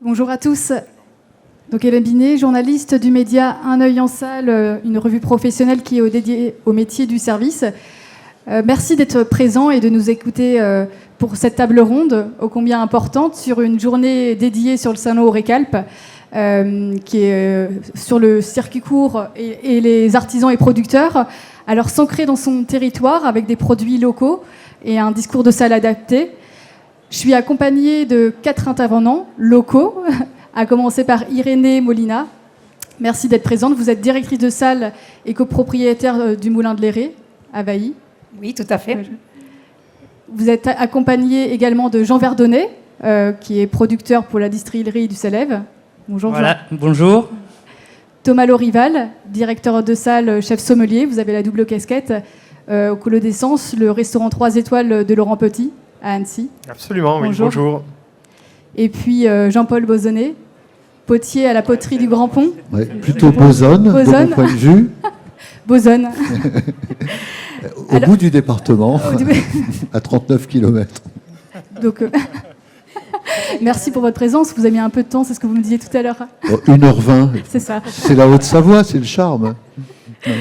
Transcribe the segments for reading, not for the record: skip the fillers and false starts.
Bonjour à tous. Donc Hélène Binet, journaliste du média Un œil en salle, une revue professionnelle qui est dédiée au métier du service. Merci d'être présent et de nous écouter pour cette table ronde ô combien importante sur une journée dédiée sur le salon Horecalp, qui est sur le circuit court et les artisans et producteurs. Alors s'ancrer dans son territoire avec des produits locaux et un discours de salle adapté. Je suis accompagnée de 4 intervenants locaux, à commencer par Irénée Molina. Merci d'être présente. Vous êtes directrice de salle et copropriétaire du Moulin de Léré, à Bailly. Oui, tout à fait. Vous êtes accompagnée également de Jean Verdonnet, qui est producteur pour la distillerie du Salève. Bonjour voilà, Jean. Bonjour. Thomas Lorival, directeur de salle, chef sommelier. Vous avez la double casquette au Clos d'Essence, le restaurant 3 étoiles de Laurent Petit, à Annecy. Absolument, oui, bonjour. Bonjour. Et puis Jean-Paul Bozonnet, potier à la poterie du Grand Pont. Ouais, plutôt Bozonne, de mon point de vue. Bozonne. Au bout du département, à 39 km. Donc, merci pour votre présence. Vous avez mis un peu de temps, c'est ce que vous me disiez tout à l'heure. 1h20. C'est ça. C'est la Haute-Savoie, c'est le charme. Ouais.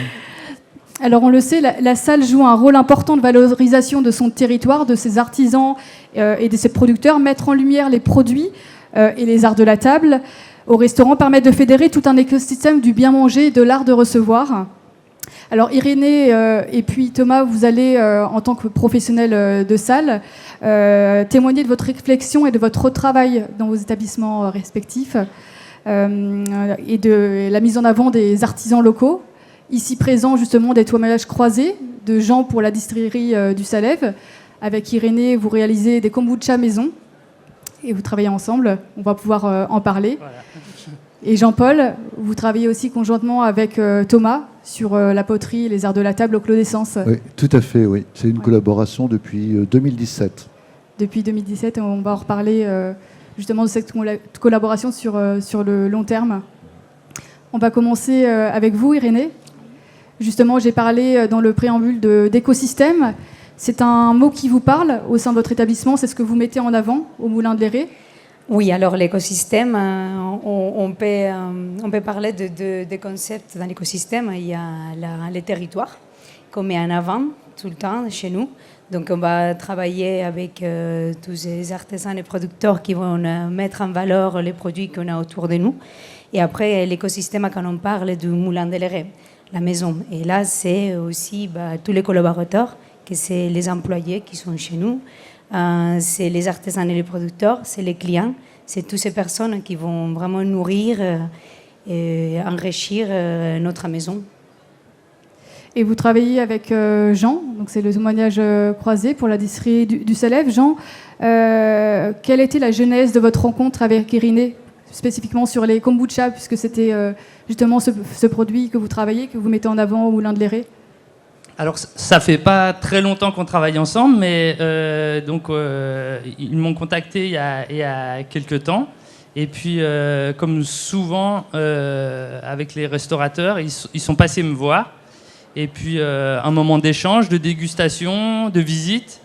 Alors on le sait, la salle joue un rôle important de valorisation de son territoire, de ses artisans et de ses producteurs. Mettre en lumière les produits et les arts de la table au restaurant permet de fédérer tout un écosystème du bien manger et de l'art de recevoir. Alors Irénée et puis Thomas, vous allez, en tant que professionnel de salle, témoigner de votre réflexion et de votre travail dans vos établissements respectifs et de la mise en avant des artisans locaux. Ici présent justement des témoignages croisés de Jean pour la distillerie du Salève. Avec Irénée, vous réalisez des kombucha maison et vous travaillez ensemble. On va pouvoir en parler. Voilà. Et Jean-Paul, vous travaillez aussi conjointement avec Thomas sur la poterie et les arts de la table au Clos d'Essence. Oui, tout à fait, oui. C'est une collaboration depuis 2017. Depuis 2017, on va en reparler justement de cette collaboration sur le long terme. On va commencer avec vous, Irénée. Justement, j'ai parlé dans le préambule d'écosystème. C'est un mot qui vous parle au sein de votre établissement. C'est ce que vous mettez en avant au Moulin de Léré. Oui, alors l'écosystème, on peut parler de concepts dans l'écosystème. Il y a les territoires qu'on met en avant tout le temps chez nous. Donc on va travailler avec tous ces artisans et producteurs qui vont mettre en valeur les produits qu'on a autour de nous. Et après, l'écosystème, quand on parle du Moulin de Léré, la maison. Et là, c'est aussi tous les collaborateurs, que c'est les employés qui sont chez nous, c'est les artisans et les producteurs, c'est les clients, c'est toutes ces personnes qui vont vraiment nourrir et enrichir notre maison. Et vous travaillez avec Jean, donc c'est le témoignage croisé pour la distillerie du Salève. Jean, quelle était la genèse de votre rencontre avec Irénée, spécifiquement sur les kombucha, puisque c'était justement ce produit que vous travaillez, que vous mettez en avant au Moulin de Léré? Alors, ça fait pas très longtemps qu'on travaille ensemble, mais ils m'ont contacté il y a quelques temps. Et puis, comme souvent avec les restaurateurs, ils sont passés me voir. Et puis, un moment d'échange, de dégustation, de visite.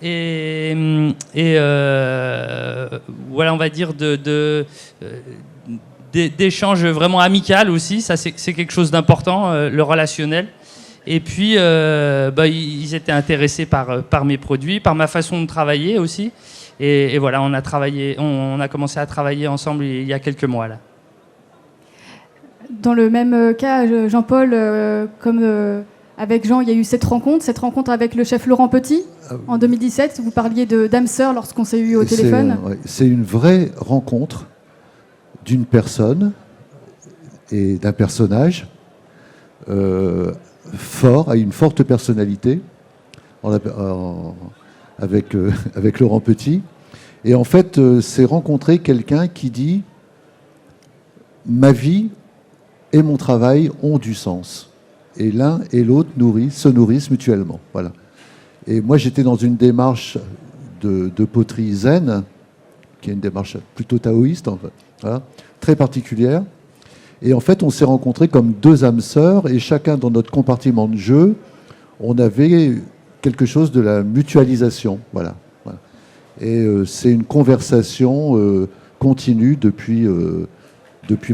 Et voilà, on va dire d'échanges vraiment amical aussi. Ça, c'est quelque chose d'important, le relationnel. Et puis, ils étaient intéressés par mes produits, par ma façon de travailler aussi. Et voilà, on a commencé à travailler ensemble il y a quelques mois là. Dans le même cas, Jean-Paul, comme avec Jean, il y a eu cette rencontre avec le chef Laurent Petit en 2017. Vous parliez d'âme sœur lorsqu'on s'est eu au téléphone. C'est une vraie rencontre d'une personne et d'un personnage fort, a une forte personnalité avec Laurent Petit. Et en fait, c'est rencontrer quelqu'un qui dit « Ma vie et mon travail ont du sens ». Et l'un et l'autre se nourrissent mutuellement. Voilà. Et moi, j'étais dans une démarche de poterie zen, qui est une démarche plutôt taoïste, en fait, voilà, très particulière. Et en fait, on s'est rencontrés comme deux âmes sœurs, et chacun dans notre compartiment de jeu, on avait quelque chose de la mutualisation. Voilà. Et c'est une conversation continue depuis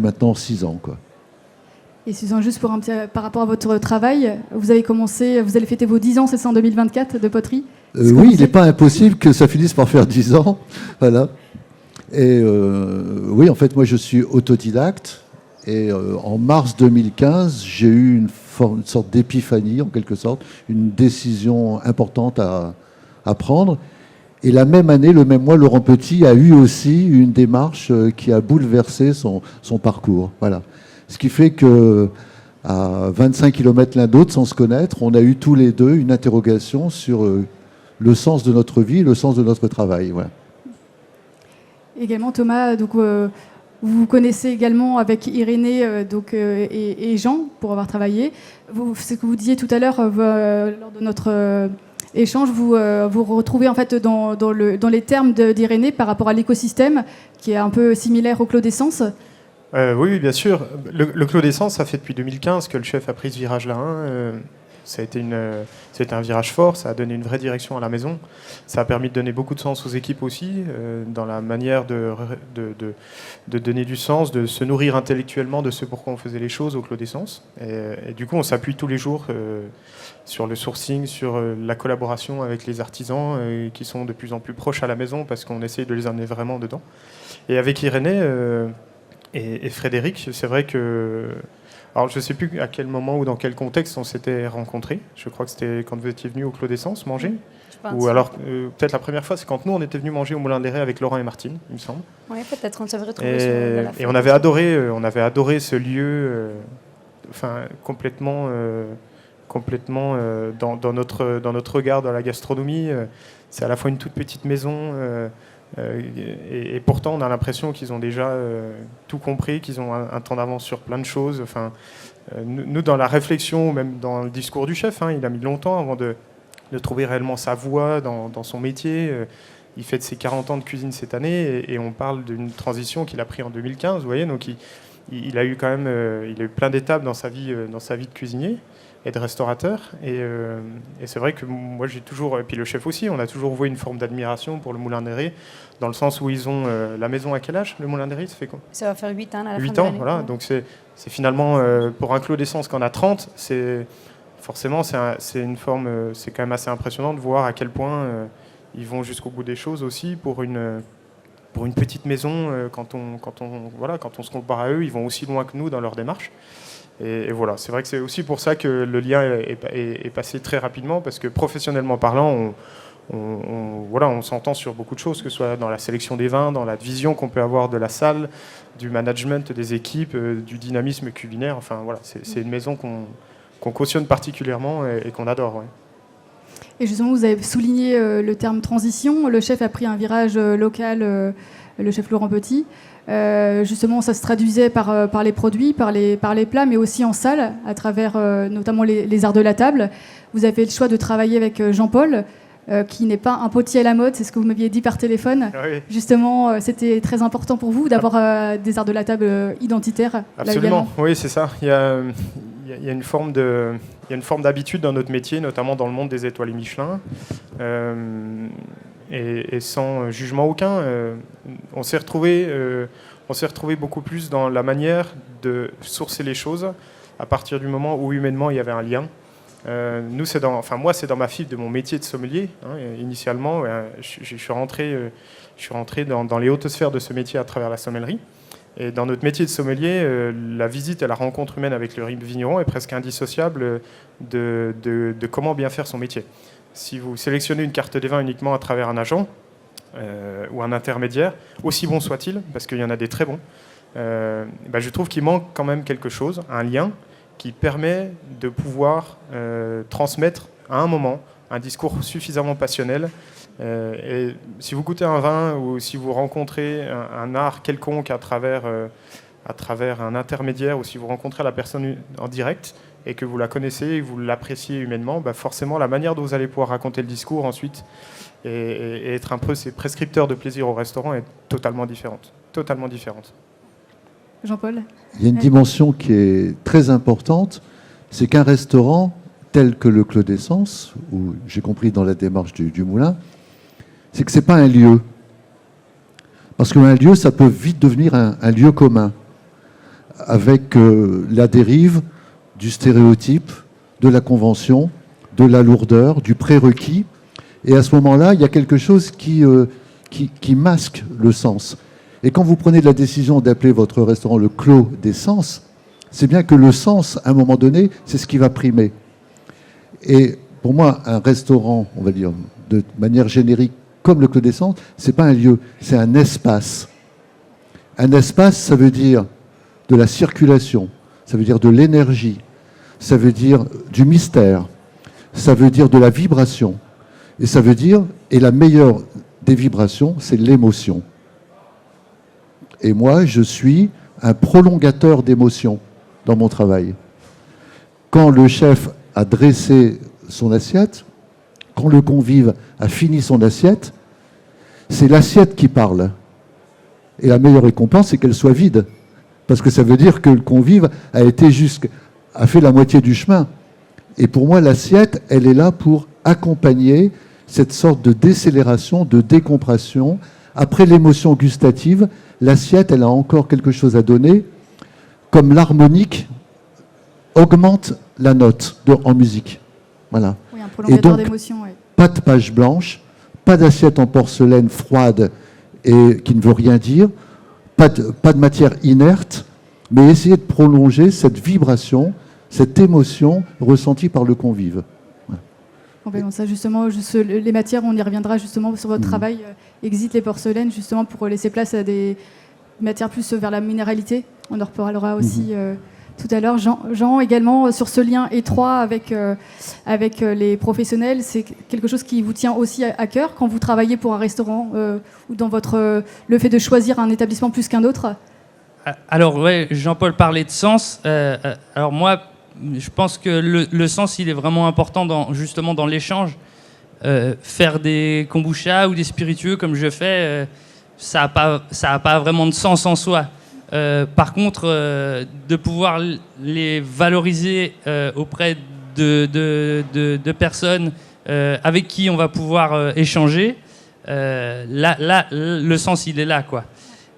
maintenant 6 ans, quoi. Et Suzanne, juste par rapport à votre travail, vous allez fêter vos 10 ans, c'est ça, en 2024, de poterie? Oui, il n'est pas impossible que ça finisse par faire 10 ans. Voilà. Et oui, en fait, moi, je suis autodidacte. Et en mars 2015, j'ai eu une sorte d'épiphanie, en quelque sorte, une décision importante à prendre. Et la même année, le même mois, Laurent Petit a eu aussi une démarche qui a bouleversé son parcours. Voilà. Ce qui fait que à 25 km l'un d'autre, sans se connaître, on a eu tous les deux une interrogation sur le sens de notre vie, le sens de notre travail. Voilà. Également, Thomas, donc, vous vous connaissez également avec Irénée et Jean, pour avoir travaillé. Ce que vous disiez tout à l'heure, lors de notre échange, vous retrouvez en fait dans les termes d'Irénée par rapport à l'écosystème, qui est un peu similaire au Clos d'Essence. Oui, bien sûr. Le Clos d'Essence, ça fait depuis 2015 que le chef a pris ce virage-là. Ça a été un virage fort, ça a donné une vraie direction à la maison. Ça a permis de donner beaucoup de sens aux équipes aussi, dans la manière de donner du sens, de se nourrir intellectuellement de ce pourquoi on faisait les choses au Clos d'Essence. Et du coup, on s'appuie tous les jours sur le sourcing, sur la collaboration avec les artisans qui sont de plus en plus proches à la maison parce qu'on essaye de les amener vraiment dedans. Et avec Irénée et Frédéric, c'est vrai que... Alors, je ne sais plus à quel moment ou dans quel contexte on s'était rencontrés. Je crois que c'était quand vous étiez venus au Clos d'Essence manger. Ou alors, peut-être la première fois, c'est quand nous, on était venus manger au Moulin des Ré avec Laurent et Martine, il me semble. Oui, peut-être, on s'est retrouvés Et on avait adoré ce lieu, complètement dans notre regard dans la gastronomie. C'est à la fois une toute petite maison... et pourtant, on a l'impression qu'ils ont déjà tout compris, qu'ils ont un temps d'avance sur plein de choses. Enfin, nous, dans la réflexion, même dans le discours du chef, il a mis longtemps avant de trouver réellement sa voie dans son métier. Il fête ses 40 ans de cuisine cette année et on parle d'une transition qu'il a prise en 2015. Vous voyez, donc il a eu quand même il a eu plein d'étapes dans sa vie de cuisinier et de restaurateur. Et c'est vrai que moi, j'ai toujours, et puis le chef aussi, on a toujours voué une forme d'admiration pour le Moulin des Ré, dans le sens où ils ont la maison à quel âge, le Moulin des Ré, ça fait quoi? Ça va faire 8 ans à la fin 8 de ans, l'année. voilà. Donc c'est finalement, pour un Clos d'Essence qu'on a 30, forcément, c'est une forme, c'est quand même assez impressionnant de voir à quel point ils vont jusqu'au bout des choses aussi pour une petite maison. Quand on se compare à eux, ils vont aussi loin que nous dans leur démarche. Et voilà, c'est vrai que c'est aussi pour ça que le lien est passé très rapidement, parce que professionnellement parlant, on s'entend sur beaucoup de choses, que ce soit dans la sélection des vins, dans la vision qu'on peut avoir de la salle, du management des équipes, du dynamisme culinaire. Enfin voilà, c'est une maison qu'on cautionne particulièrement et qu'on adore. Ouais. Et justement, vous avez souligné le terme transition. Le chef a pris un virage local, le chef Laurent Petit. Justement, ça se traduisait par les produits, par les plats, mais aussi en salle, à travers notamment les arts de la table. Vous avez fait le choix de travailler avec Jean-Paul, qui n'est pas un potier à la mode, c'est ce que vous m'aviez dit par téléphone. Oui. Justement, c'était très important pour vous d'avoir des arts de la table identitaires. Absolument, oui, c'est ça. Il y a une forme d'habitude dans notre métier, notamment dans le monde des étoiles Michelin. Et sans jugement aucun, on s'est retrouvé beaucoup plus dans la manière de sourcer les choses à partir du moment où humainement il y avait un lien. Moi, c'est dans ma fibre de mon métier de sommelier. Initialement, je suis rentré dans les hautes sphères de ce métier à travers la sommellerie. Et dans notre métier de sommelier, la visite et la rencontre humaine avec le vigneron est presque indissociable de comment bien faire son métier. Si vous sélectionnez une carte des vins uniquement à travers un agent ou un intermédiaire, aussi bon soit-il, parce qu'il y en a des très bons, je trouve qu'il manque quand même quelque chose, un lien qui permet de pouvoir transmettre à un moment un discours suffisamment passionnel. Et si vous goûtez un vin ou si vous rencontrez un art quelconque à travers un intermédiaire, ou si vous rencontrez la personne en direct, et que vous la connaissez et que vous l'appréciez humainement, forcément la manière dont vous allez pouvoir raconter le discours ensuite et être un peu ces prescripteurs de plaisir au restaurant est totalement différente. Totalement différente. Jean-Paul ? Il y a une dimension qui est très importante, c'est qu'un restaurant tel que le Clos d'Essence, où j'ai compris dans la démarche du Moulin, c'est que ce n'est pas un lieu. Parce qu'un lieu, ça peut vite devenir un lieu commun, avec la dérive du stéréotype, de la convention, de la lourdeur, du prérequis. Et à ce moment-là, il y a quelque chose qui masque le sens. Et quand vous prenez la décision d'appeler votre restaurant le Clos des Sens, c'est bien que le sens, à un moment donné, c'est ce qui va primer. Et pour moi, un restaurant, on va dire, de manière générique, comme le Clos des Sens, c'est pas un lieu, c'est un espace. Un espace, ça veut dire de la circulation, ça veut dire de l'énergie, ça veut dire du mystère, ça veut dire de la vibration. Et ça veut dire, et la meilleure des vibrations, c'est l'émotion. Et moi, je suis un prolongateur d'émotions dans mon travail. Quand le chef a dressé son assiette, quand le convive a fini son assiette, c'est l'assiette qui parle. Et la meilleure récompense, c'est qu'elle soit vide. Parce que ça veut dire que le convive a fait la moitié du chemin. Et pour moi, l'assiette, elle est là pour accompagner cette sorte de décélération, de décompression. Après l'émotion gustative, l'assiette, elle a encore quelque chose à donner, comme l'harmonique augmente la note en musique. Voilà. Oui, un prolongateur d'émotion. Oui. Pas de page blanche, pas d'assiette en porcelaine froide et qui ne veut rien dire, pas de matière inerte, mais essayer de prolonger cette vibration, cette émotion ressentie par le convive. Complètement. Ça, justement, les matières, on y reviendra justement sur votre travail. Exit les porcelaines, justement, pour laisser place à des matières plus vers la minéralité. On en reparlera aussi tout à l'heure. Jean, également, sur ce lien étroit avec les professionnels, c'est quelque chose qui vous tient aussi à cœur quand vous travaillez pour un restaurant ou dans le fait de choisir un établissement plus qu'un autre? Alors, ouais, Jean-Paul parlait de sens. Alors moi, je pense que le sens, il est vraiment important justement dans l'échange. Faire des kombucha ou des spiritueux comme je fais, ça a pas vraiment de sens en soi. Par contre, de pouvoir les valoriser auprès de personnes avec qui on va pouvoir échanger, là, le sens, il est là, quoi.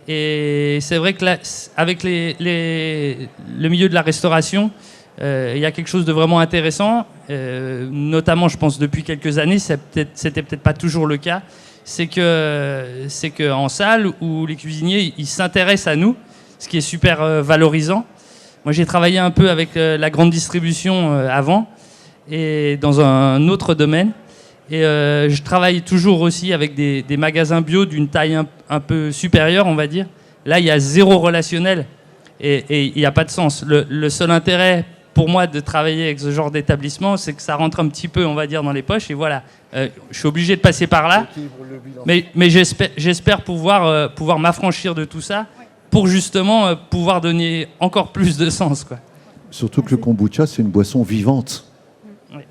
Et c'est vrai que là, avec le milieu de la restauration, il y a quelque chose de vraiment intéressant, notamment, je pense, depuis quelques années, c'était peut-être pas toujours le cas, c'est que en salle où les cuisiniers ils s'intéressent à nous, ce qui est super valorisant. Moi, j'ai travaillé un peu avec la grande distribution avant et dans un autre domaine. Et je travaille toujours aussi avec des magasins bio d'une taille un peu supérieure, on va dire. Là, il y a zéro relationnel et il n'y a pas de sens. Le seul intérêt pour moi de travailler avec ce genre d'établissement, c'est que ça rentre un petit peu, on va dire, dans les poches. Et voilà, je suis obligé de passer par là. Mais j'espère pouvoir m'affranchir de tout ça pour justement pouvoir donner encore plus de sens, quoi. Surtout que le kombucha, c'est une boisson vivante. Oui.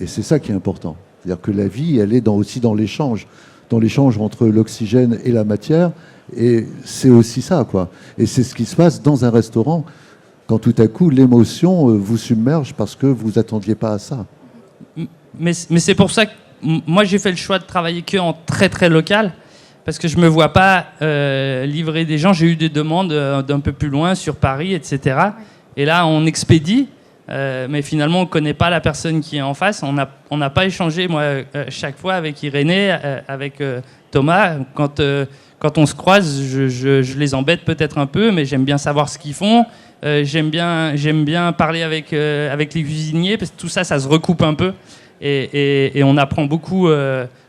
Et c'est ça qui est important. C'est-à-dire que la vie, elle est aussi dans l'échange entre l'oxygène et la matière. Et c'est aussi ça, quoi. Et c'est ce qui se passe dans un restaurant, quand tout à coup, l'émotion vous submerge parce que vous attendiez pas à ça. Mais c'est pour ça que moi, j'ai fait le choix de travailler qu'en très, très local, parce que je me vois pas livrer des gens. J'ai eu des demandes d'un peu plus loin, sur Paris, etc. Et là, on expédie. Mais finalement, on ne connaît pas la personne qui est en face. On n'a pas échangé, moi, chaque fois avec Irénée, avec Thomas. Quand on se croise, je les embête peut-être un peu, mais j'aime bien savoir ce qu'ils font. J'aime bien parler avec les cuisiniers, parce que tout ça, ça se recoupe un peu. Et on apprend beaucoup.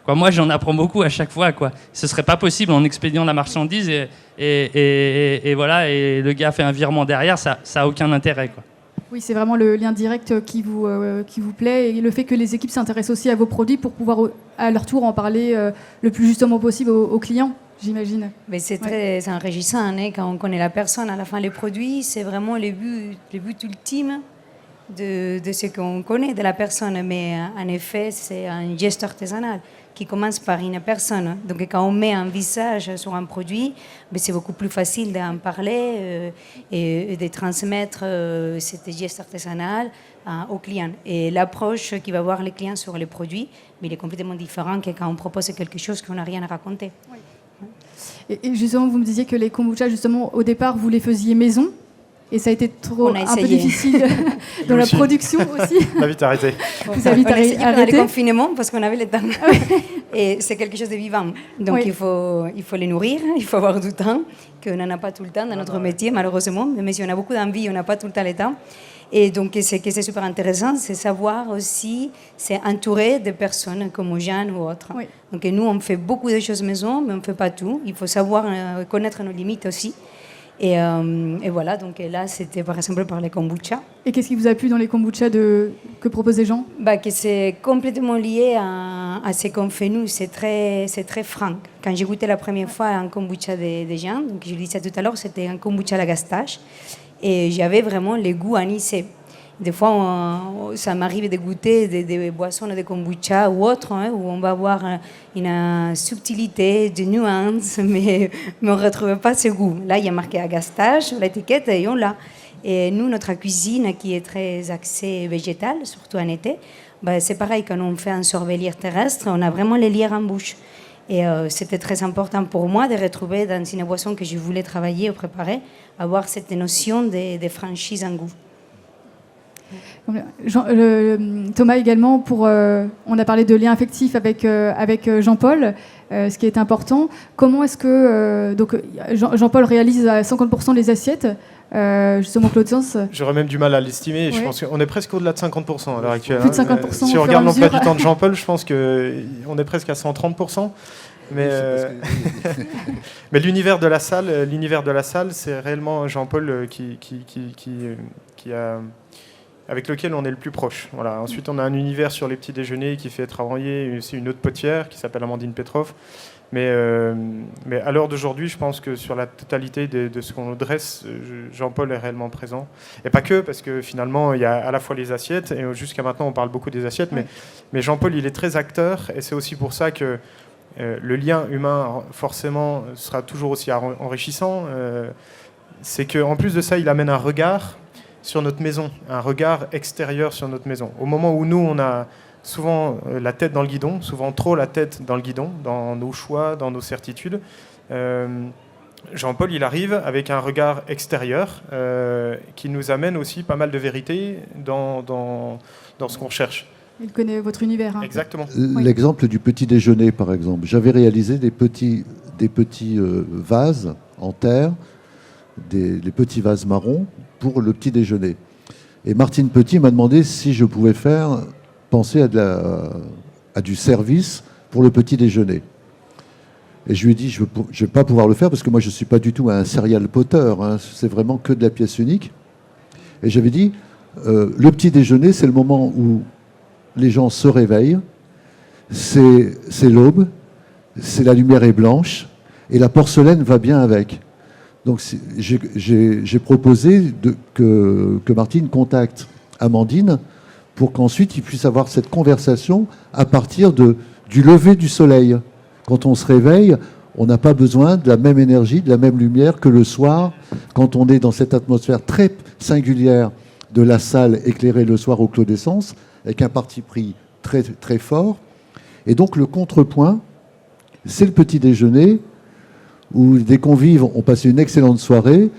Moi, j'en apprends beaucoup à chaque fois, quoi. Ce ne serait pas possible en expédiant la marchandise et voilà, et le gars fait un virement derrière, ça n'a aucun intérêt, quoi. Oui, c'est vraiment le lien direct qui vous plaît et le fait que les équipes s'intéressent aussi à vos produits pour pouvoir à leur tour en parler le plus justement possible aux clients, j'imagine. Mais c'est très enrichissant, hein, quand on connaît la personne. À la fin, les produits, c'est vraiment le but ultime de ce qu'on connaît de la personne. Mais en effet, c'est un geste artisanal qui commence par une personne. Donc quand on met un visage sur un produit, c'est beaucoup plus facile d'en parler et de transmettre ce geste artisanal aux clients. Et l'approche qui va voir les clients sur les produits, mais il est complètement différent que quand on propose quelque chose qu'on n'a rien à raconter. Oui. Et justement, vous me disiez que les kombuchas, justement, au départ, vous les faisiez maison. Et ça a été un peu difficile dans la production aussi. On a vite arrêté. Vous avez on a essayé pendant le arrêté. confinement parce qu'on avait le temps. Et c'est quelque chose de vivant. Donc il faut les nourrir, il faut avoir du temps, qu'on n'en a pas tout le temps dans notre métier, malheureusement. Mais si on a beaucoup d'envie, on n'a pas tout le temps le temps. Et donc, ce qui est super intéressant, c'est savoir aussi, c'est entourer de personnes comme Jeanne ou autres. Oui. Donc, nous, on fait beaucoup de choses maison, mais on ne fait pas tout. Il faut savoir connaître nos limites aussi. Et voilà, donc là, c'était par exemple par les kombucha. Et qu'est-ce qui vous a plu dans les kombuchas que proposent les gens? Que c'est complètement lié à ce qu'on fait nous, c'est très franc. Quand j'ai goûté la première fois un kombucha des gens, donc je le disais tout à l'heure, c'était un kombucha à la gastache, et j'avais vraiment le goût anisé. Des fois, ça m'arrive de goûter des boissons de kombucha ou autres, où on va avoir une subtilité, des nuances, mais on ne retrouve pas ce goût. Là, il y a marqué agastache sur l'étiquette et on l'a. Et nous, notre cuisine, qui est très axée végétale, surtout en été, c'est pareil, quand on fait un sorbet terrestre, on a vraiment les lierres en bouche. Et c'était très important pour moi de retrouver dans une boisson que je voulais travailler ou préparer, avoir cette notion de franchise en goût. Thomas également, on a parlé de lien affectif avec Jean-Paul, ce qui est important. Comment est-ce que Jean-Paul réalise à 50% des assiettes, justement Claude Sens? J'aurais même du mal à l'estimer. Je pense qu'on est presque au-delà de 50% à l'heure actuelle. Plus de 50%. Si on regarde l'emploi du temps de Jean-Paul, je pense qu'on est presque à 130%. Mais l'univers de la salle, c'est réellement Jean-Paul avec lequel on est le plus proche. Voilà. Ensuite, on a un univers sur les petits déjeuners qui fait travailler aussi une autre potière qui s'appelle Amandine Petrov. Mais à l'heure d'aujourd'hui, je pense que sur la totalité de ce qu'on dresse, Jean-Paul est réellement présent. Et pas que, parce que finalement, il y a à la fois les assiettes, et jusqu'à maintenant, on parle beaucoup des assiettes, mais Jean-Paul, il est très acteur, et c'est aussi pour ça que le lien humain, forcément, sera toujours aussi enrichissant. C'est qu'en plus de ça, il amène un regard sur notre maison, un regard extérieur sur notre maison. Au moment où nous, on a souvent la tête dans le guidon, souvent trop la tête dans le guidon, dans nos choix, dans nos certitudes, Jean-Paul, il arrive avec un regard extérieur qui nous amène aussi pas mal de vérité dans ce qu'on recherche. Il connaît votre univers. Exactement. L'exemple du petit déjeuner, par exemple. J'avais réalisé des petits vases en terre, les petits vases marrons, pour le petit déjeuner. Et Martine Petit m'a demandé si je pouvais penser à du service pour le petit déjeuner. Et je lui ai dit, je ne vais pas pouvoir le faire parce que moi, je ne suis pas du tout un serial potter. C'est vraiment que de la pièce unique. Et j'avais dit, le petit déjeuner, c'est le moment où les gens se réveillent, c'est l'aube, la lumière est blanche, et la porcelaine va bien avec. Donc j'ai proposé que Martine contacte Amandine pour qu'ensuite il puisse avoir cette conversation à partir du lever du soleil. Quand on se réveille, on n'a pas besoin de la même énergie, de la même lumière que le soir, quand on est dans cette atmosphère très singulière de la salle éclairée le soir au Clos d'Essence, avec un parti pris très, très fort. Et donc le contrepoint, c'est le petit déjeuner, où des convives ont passé une excellente soirée,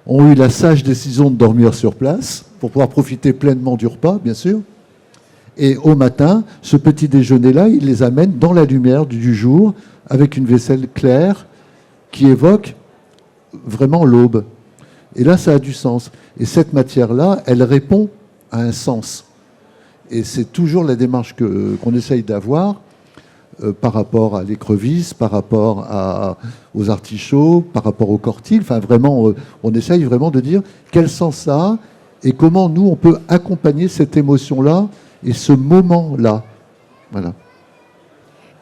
ont eu la sage décision de dormir sur place, pour pouvoir profiter pleinement du repas, bien sûr. Et au matin, ce petit déjeuner-là, il les amène dans la lumière du jour, avec une vaisselle claire, qui évoque vraiment l'aube. Et là, ça a du sens. Et cette matière-là, elle répond à un sens. Et c'est toujours la démarche qu'on essaye d'avoir par rapport à l'écrevisse, par rapport aux artichauts, par rapport aux cortilles. Enfin, vraiment, on essaye vraiment de dire quel sens ça a et comment nous, on peut accompagner cette émotion-là et ce moment-là. Voilà.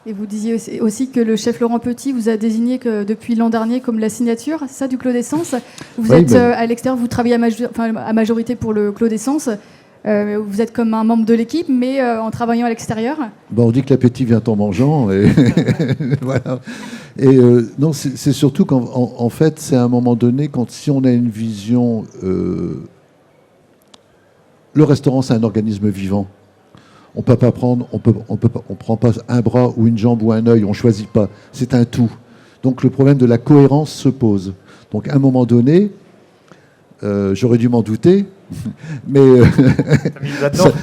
Et vous disiez aussi que le chef Laurent Petit vous a désigné depuis l'an dernier comme la signature, c'est ça, du Clos d'Essence. Vous êtes à l'extérieur, vous travaillez à majorité pour le Clos d'Essence. Vous êtes comme un membre de l'équipe, mais en travaillant à l'extérieur. On dit que l'appétit vient en mangeant. Et voilà. Et non, c'est surtout qu'en fait, c'est à un moment donné, si on a une vision... le restaurant, c'est un organisme vivant. On peut pas prendre, on prend pas un bras ou une jambe ou un œil, on choisit pas. C'est un tout. Donc le problème de la cohérence se pose. Donc à un moment donné, j'aurais dû m'en douter, mais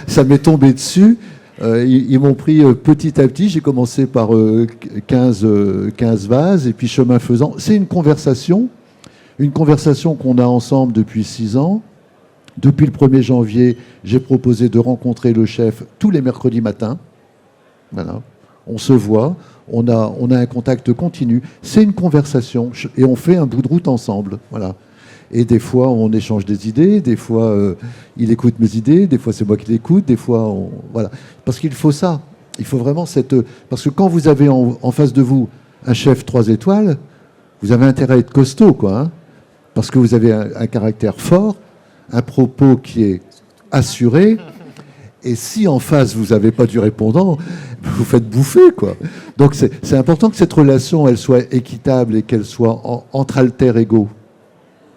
ça m'est tombé dessus. Ils m'ont pris petit à petit. J'ai commencé par 15 vases, et puis chemin faisant. C'est une conversation qu'on a ensemble depuis 6 ans. Depuis le 1er janvier, j'ai proposé de rencontrer le chef tous les mercredis matins. Voilà. On se voit, on a un contact continu. C'est une conversation et on fait un bout de route ensemble. Voilà. Et des fois, on échange des idées, des fois, il écoute mes idées, des fois, c'est moi qui l'écoute, des fois, voilà. Parce qu'il faut ça. Il faut vraiment parce que quand vous avez en face de vous un chef 3 étoiles, vous avez intérêt à être costaud, quoi. Hein, parce que vous avez un caractère fort, un propos qui est assuré. Et si en face, vous n'avez pas du répondant, vous faites bouffer, quoi. Donc, c'est important que cette relation, elle soit équitable et qu'elle soit entre alter égaux.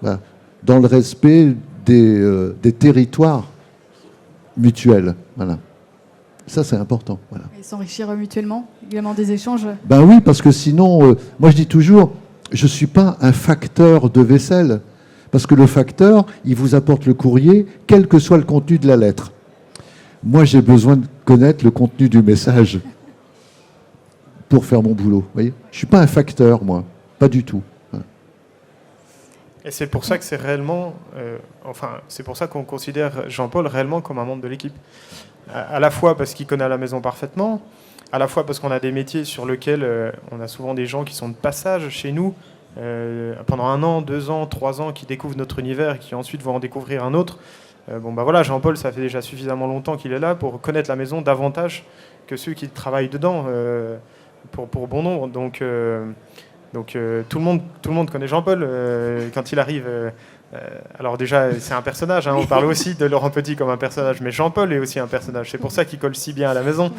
Voilà. Dans le respect des territoires mutuels. Voilà. Ça, c'est important. Voilà. Et s'enrichir mutuellement, également des échanges. Ben oui, parce que sinon, moi je dis toujours, je ne suis pas un facteur de vaisselle. Parce que le facteur, il vous apporte le courrier, quel que soit le contenu de la lettre. Moi, j'ai besoin de connaître le contenu du message pour faire mon boulot. Vous voyez, je ne suis pas un facteur, moi. Pas du tout. Voilà. Et c'est pour ça que c'est réellement, c'est pour ça qu'on considère Jean-Paul réellement comme un membre de l'équipe. À la fois parce qu'il connaît la maison parfaitement, à la fois parce qu'on a des métiers sur lesquels on a souvent des gens qui sont de passage chez nous, pendant 1 an, 2 ans, 3 ans, qui découvrent notre univers et qui ensuite vont en découvrir un autre. Voilà, Jean-Paul, ça fait déjà suffisamment longtemps qu'il est là pour connaître la maison davantage que ceux qui travaillent dedans, pour bon nombre. Donc tout le monde connaît Jean-Paul quand il arrive. Alors déjà, c'est un personnage. Hein, on parle aussi de Laurent Petit comme un personnage, mais Jean-Paul est aussi un personnage. C'est pour ça qu'il colle si bien à la maison.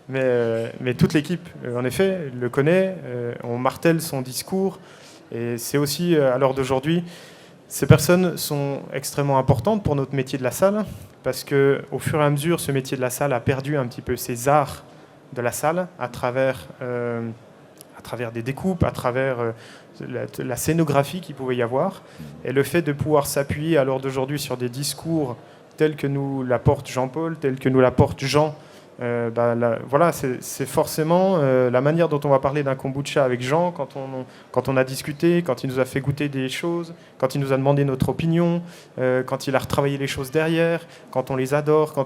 Mais toute l'équipe, en effet, le connaît. On martèle son discours. Et c'est aussi, à l'heure d'aujourd'hui, ces personnes sont extrêmement importantes pour notre métier de la salle, parce qu'au fur et à mesure, ce métier de la salle a perdu un petit peu ses arts de la salle à travers des découpes, à travers la scénographie qu'il pouvait y avoir. Et le fait de pouvoir s'appuyer à l'heure d'aujourd'hui sur des discours tels que nous l'apporte Jean-Paul, tels que nous l'apporte Jean, voilà, c'est forcément la manière dont on va parler d'un kombucha avec Jean quand on a discuté, quand il nous a fait goûter des choses, quand il nous a demandé notre opinion, quand il a retravaillé les choses derrière, quand on les adore,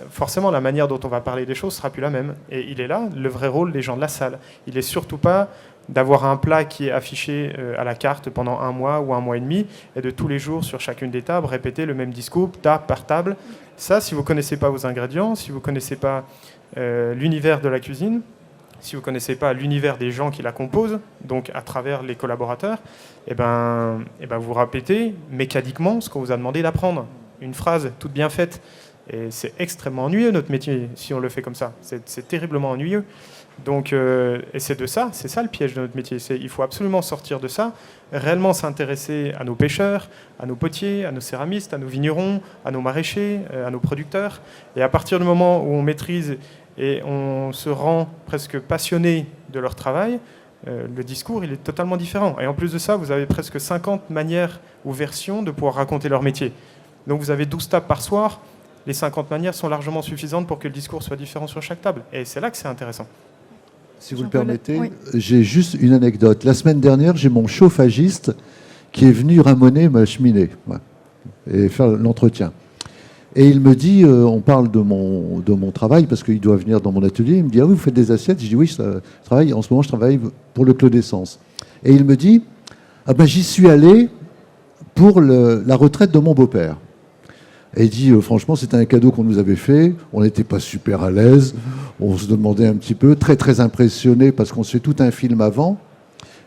forcément la manière dont on va parler des choses sera plus la même. Et il est là, le vrai rôle des gens de la salle. Il n'est surtout pas d'avoir un plat qui est affiché à la carte pendant 1 mois ou 1 mois et demi, et de tous les jours sur chacune des tables répéter le même discours, table par table. Ça, si vous ne connaissez pas vos ingrédients, si vous ne connaissez pas l'univers de la cuisine, si vous ne connaissez pas l'univers des gens qui la composent, donc à travers les collaborateurs, vous répétez mécaniquement ce qu'on vous a demandé d'apprendre. Une phrase toute bien faite. Et c'est extrêmement ennuyeux notre métier si on le fait comme ça. C'est terriblement ennuyeux. Donc, et c'est ça le piège de notre métier. Il faut absolument sortir de ça, réellement s'intéresser à nos pêcheurs, à nos potiers, à nos céramistes, à nos vignerons, à nos maraîchers, à nos producteurs. Et à partir du moment où on maîtrise et on se rend presque passionné de leur travail, le discours il est totalement différent. Et en plus de ça, vous avez presque 50 manières ou versions de pouvoir raconter leur métier. Donc vous avez 12 tables par soir. Les 50 manières sont largement suffisantes pour que le discours soit différent sur chaque table. Et c'est là que c'est intéressant. Si vous le permettez, oui. J'ai juste une anecdote. La semaine dernière, j'ai mon chauffagiste qui est venu ramoner ma cheminée et faire l'entretien. Et il me dit, on parle de mon travail, parce qu'il doit venir dans mon atelier. Il me dit, ah oui, vous faites des assiettes? Je dis, oui, en ce moment, je travaille pour le Clos d'Essence. Et il me dit, ah ben, j'y suis allé pour la retraite de mon beau-père. Et il dit, franchement, c'était un cadeau qu'on nous avait fait. On n'était pas super à l'aise. On se demandait un petit peu, très, très impressionné, parce qu'on se fait tout un film avant.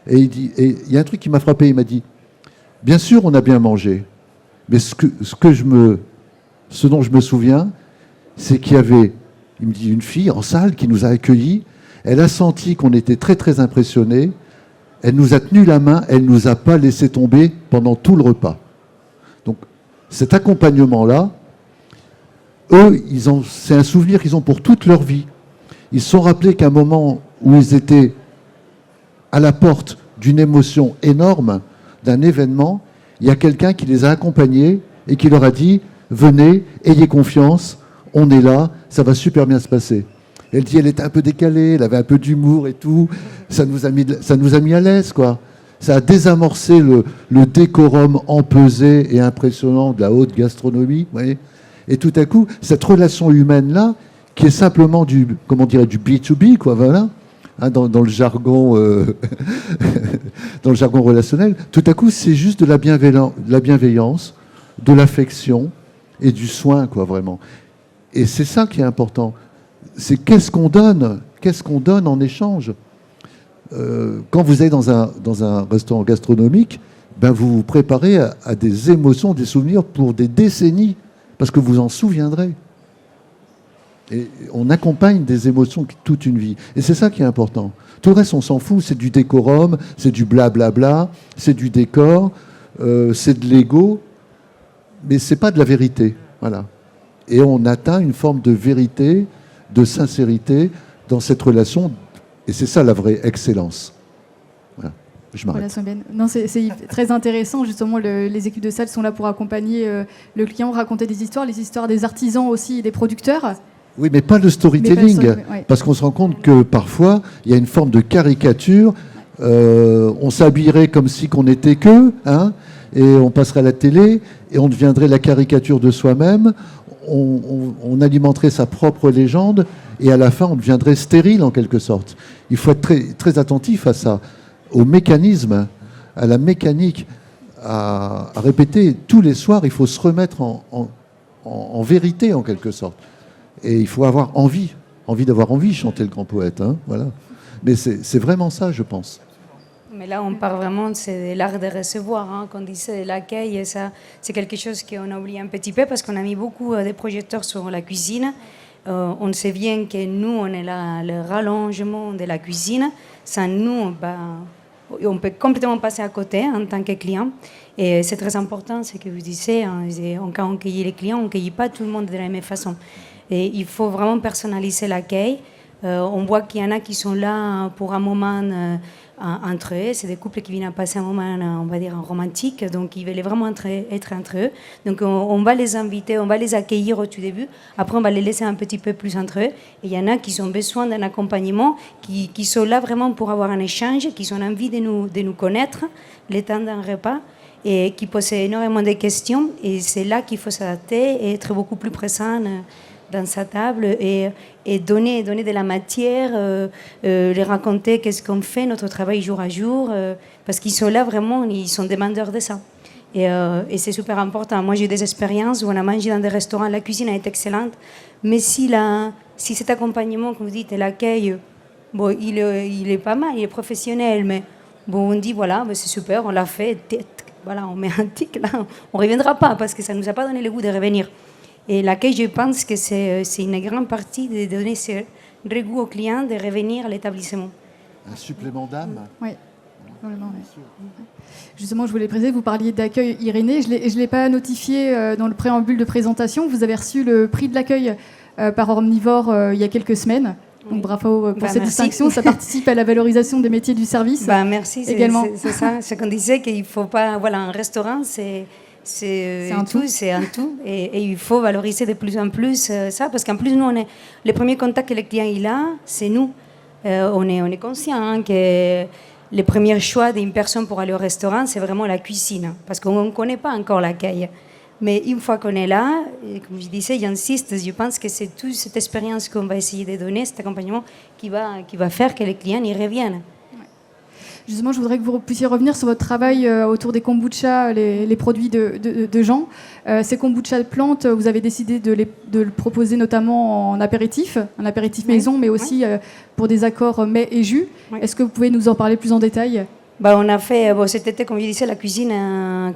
Et il y a un truc qui m'a frappé. Il m'a dit, bien sûr, on a bien mangé. Mais ce dont je me souviens, c'est qu'il y avait, il me dit, une fille en salle qui nous a accueillis. Elle a senti qu'on était très, très impressionnés. Elle nous a tenu la main. Elle ne nous a pas laissé tomber pendant tout le repas. Donc, cet accompagnement-là, eux, c'est un souvenir qu'ils ont pour toute leur vie. Ils se sont rappelés qu'à un moment où ils étaient à la porte d'une émotion énorme, d'un événement. Il y a quelqu'un qui les a accompagnés et qui leur a dit « Venez, ayez confiance, on est là, ça va super bien se passer ». Elle dit, elle était un peu décalée, elle avait un peu d'humour et tout. Ça nous a mis à l'aise, quoi. Ça a désamorcé le décorum empesé et impressionnant de la haute gastronomie, vous voyez. Et tout à coup, cette relation humaine-là, qui est simplement du B2B, quoi, voilà, hein, dans le jargon, dans le jargon relationnel, tout à coup, c'est juste de la bienveillance, de l'affection et du soin, quoi, vraiment. Et c'est ça qui est important. C'est qu'est-ce qu'on donne en échange. Quand vous allez dans un restaurant gastronomique, ben vous vous préparez à des émotions, des souvenirs pour des décennies, parce que vous en souviendrez. Et on accompagne des émotions toute une vie. Et c'est ça qui est important. Tout le reste, on s'en fout. C'est du décorum, c'est du blablabla, c'est du décor, c'est de l'ego, mais c'est pas de la vérité. Voilà. Et on atteint une forme de vérité, de sincérité dans cette relation. Et c'est ça la vraie excellence. Voilà. Je m'arrête. Voilà, non, c'est très intéressant. Justement, les équipes de salle sont là pour accompagner le client, raconter des histoires, les histoires des artisans aussi et des producteurs. Oui, mais pas le storytelling. Ouais. Parce qu'on se rend compte que parfois, il y a une forme de caricature. On s'habillerait comme si qu'on n'était qu'eux, hein, et on passerait à la télé, et on deviendrait la caricature de soi-même. On alimenterait sa propre légende, et à la fin, on deviendrait stérile en quelque sorte. Il faut être très, très attentif à ça, au mécanisme, à la mécanique, à répéter tous les soirs. Il faut se remettre en vérité en quelque sorte. Et il faut avoir envie d'avoir envie de chanter le grand poète. Hein, voilà. Mais c'est vraiment ça, je pense. Mais là, on parle vraiment de l'art de recevoir. Hein. Quand on disait l'accueil, ça, c'est quelque chose qu'on a oublié un petit peu parce qu'on a mis beaucoup de projecteurs sur la cuisine. On sait bien que nous, on est là, le rallongement de la cuisine. Sans nous, on peut complètement passer à côté en tant que client. Et c'est très important, ce que vous disiez. Hein, quand on cueille les clients, on ne cueille pas tout le monde de la même façon. Et il faut vraiment personnaliser l'accueil. On voit qu'il y en a qui sont là pour un moment entre eux. C'est des couples qui viennent passer un moment, on va dire, romantique. Donc, ils veulent vraiment être entre eux. Donc, on va les inviter, on va les accueillir au tout début. Après, on va les laisser un petit peu plus entre eux. Et il y en a qui ont besoin d'un accompagnement, qui sont là vraiment pour avoir un échange, qui ont envie de nous connaître, le temps d'un repas, et qui posent énormément de questions. Et c'est là qu'il faut s'adapter et être beaucoup plus présent dans sa table et donner de la matière, les raconter qu'est-ce qu'on fait, notre travail jour à jour, parce qu'ils sont là vraiment, ils sont demandeurs de ça. Et c'est super important. Moi, j'ai eu des expériences où on a mangé dans des restaurants, la cuisine est excellente, mais si cet accompagnement, comme vous dites, l'accueil, bon, il est pas mal, il est professionnel, mais bon, on dit, voilà, c'est super, on l'a fait, voilà, on met un tic, là, on ne reviendra pas, parce que ça ne nous a pas donné le goût de revenir. Et l'accueil, je pense que c'est une grande partie de donner ce goût au client de revenir à l'établissement. Un supplément d'âme. Oui. Justement, je voulais préciser, vous parliez d'accueil Irénée. Je ne l'ai pas notifié dans le préambule de présentation. Vous avez reçu le prix de l'accueil par Omnivore il y a quelques semaines. Donc bravo pour cette distinction. Ça participe à la valorisation des métiers du service. Merci. Également. C'est ça. Ce qu'on disait, qu'il ne faut pas... Voilà, un restaurant, c'est un tout. Et il faut valoriser de plus en plus ça, parce qu'en plus, nous, les premiers contacts que le client il a, c'est nous. On est conscient que les premiers choix d'une personne pour aller au restaurant, c'est vraiment la cuisine, parce qu'on ne connaît pas encore l'accueil. Mais une fois qu'on est là, et comme je disais, j'insiste, je pense que c'est toute cette expérience qu'on va essayer de donner, cet accompagnement, qui va faire que les clients y reviennent. Justement, je voudrais que vous puissiez revenir sur votre travail autour des kombucha, les produits de Jean. Ces kombucha de plantes, vous avez décidé de le proposer notamment en apéritif, un apéritif maison, mais aussi pour des accords mets et jus. Oui. Est-ce que vous pouvez nous en parler plus en détail ? On a fait, cet été, comme je disais, la cuisine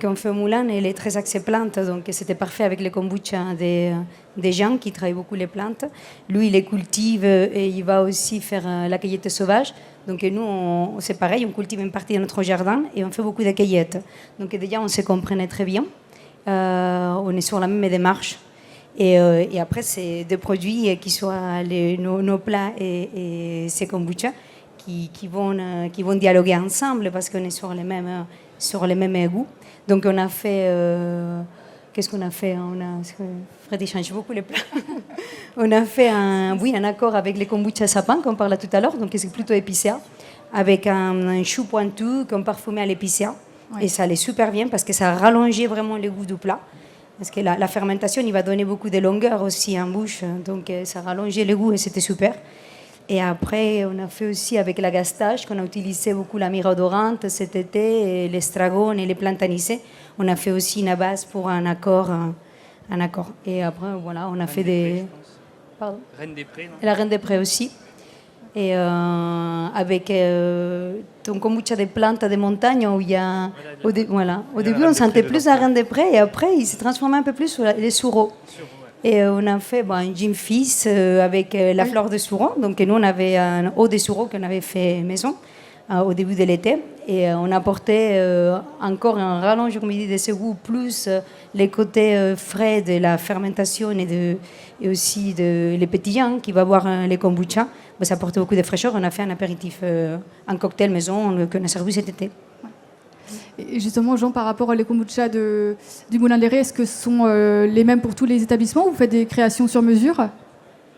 qu'on fait au Moulin, elle est très axée plantes, donc c'était parfait avec les kombucha des gens qui travaillent beaucoup les plantes. Lui, il les cultive et il va aussi faire la cueillette sauvage. Donc nous, c'est pareil, on cultive une partie de notre jardin et on fait beaucoup de cueillettes. Donc déjà, on se comprenait très bien. On est sur la même démarche. Et après, c'est des produits qui soient nos plats et ces kombucha qui vont dialoguer ensemble parce qu'on est sur les mêmes goûts. Donc on a fait... qu'est-ce qu'on a fait? Fred change beaucoup les plats. On a fait un accord avec les kombucha sapin qu'on parlait tout à l'heure, donc c'est plutôt épicéa, avec un chou pointu qu'on parfumait à l'épicéa. Ouais. Et ça allait super bien parce que ça rallongeait vraiment le goût du plat. Parce que la fermentation, il va donner beaucoup de longueur aussi en bouche, donc ça rallongeait le goût et c'était super. Et après, on a fait aussi avec la gastache, qu'on a utilisé beaucoup la myrrhe odorante cet été, et l'estragon et les plantes anisées. On a fait aussi une base pour un accord. Et après, voilà, on a fait des... Pardon? Reine des Prés, non? Et la Reine des Prés aussi. Et avec ton kombucha de plantes de montagne, où il y a... Au début, on sentait plus la Reine des Prés, et après, il s'est transformé un peu plus sur les sureaux. Et on a fait un gin fizz avec la fleur de sureau. Donc nous, on avait un eau de sureau qu'on avait fait maison au début de l'été. Et on apportait encore un rallonge, comme il dit, de ce goût, plus les côtés frais de la fermentation et aussi les pétillants qui va boire les kombucha. Ça apportait beaucoup de fraîcheur. On a fait un apéritif, un cocktail maison qu'on a servi cet été. Et justement, Jean, par rapport aux kombucha du Moulin des Ré, est-ce que ce sont les mêmes pour tous les établissements ou vous faites des créations sur mesure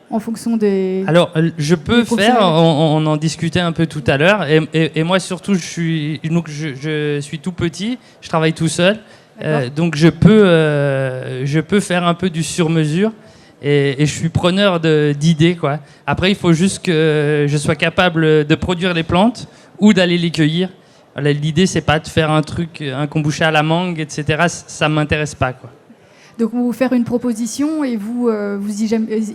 en fonction des... Alors, je peux faire, on en discutait un peu tout à l'heure, et moi surtout, je suis tout petit, je travaille tout seul, donc je peux faire un peu du sur-mesure, et je suis preneur d'idées, quoi. Après, il faut juste que je sois capable de produire les plantes ou d'aller les cueillir. L'idée, c'est pas de faire un kombucha à la mangue, etc. Ça m'intéresse pas, quoi. Donc, vous faire une proposition et vous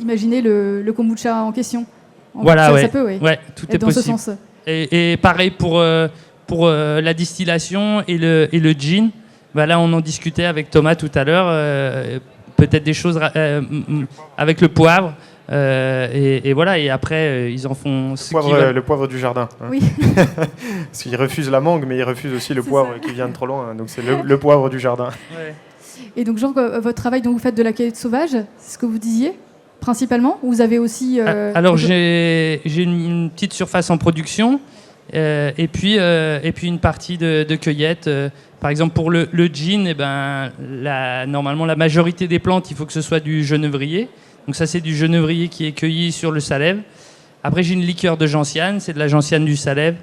imaginez le kombucha en question. Voilà, ça peut, oui. Ouais, tout est dans possible. Ce sens. Et pareil pour la distillation et le gin. Là, on en discutait avec Thomas tout à l'heure. Peut-être des choses avec le poivre. Et voilà, et après, ils en font ce qu'ils veulent. Le poivre du jardin. Hein. Oui. Parce qu'ils refusent la mangue, mais ils refusent aussi le poivre qui vient de trop loin. Hein. Donc c'est le poivre du jardin. Ouais. Et donc, Jean, votre travail, donc, vous faites de la cueillette sauvage, c'est ce que vous disiez, principalement? Ou vous avez aussi... Alors, j'ai une petite surface en production, et puis une partie de cueillette. Par exemple, pour le gin, normalement, la majorité des plantes, il faut que ce soit du genévrier. Donc ça, c'est du genévrier qui est cueilli sur le salève. Après, j'ai une liqueur de gentiane, c'est de la gentiane du salève.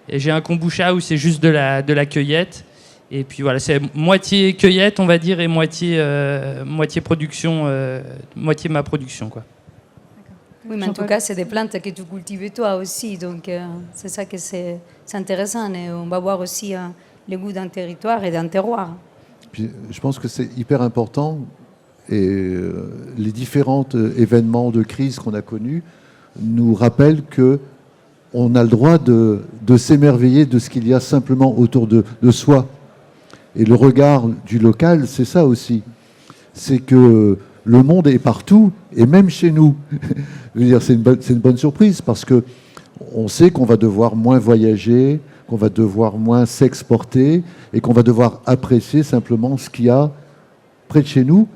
Et j'ai un kombucha où c'est juste de la cueillette. Et puis voilà, c'est moitié cueillette, on va dire, et moitié production, moitié ma production, quoi. Oui, mais en tout cas, c'est des plantes que tu cultives toi aussi. Donc c'est ça que c'est intéressant. Et on va voir aussi le goût d'un territoire et d'un terroir. Puis, je pense que c'est hyper important. Et les différents événements de crise qu'on a connus nous rappellent qu'on a le droit de s'émerveiller de ce qu'il y a simplement autour de soi. Et le regard du local, c'est ça aussi. C'est que le monde est partout, et même chez nous. Je veux dire, c'est une bonne surprise, parce qu'on sait qu'on va devoir moins voyager, qu'on va devoir moins s'exporter, et qu'on va devoir apprécier simplement ce qu'il y a près de chez nous,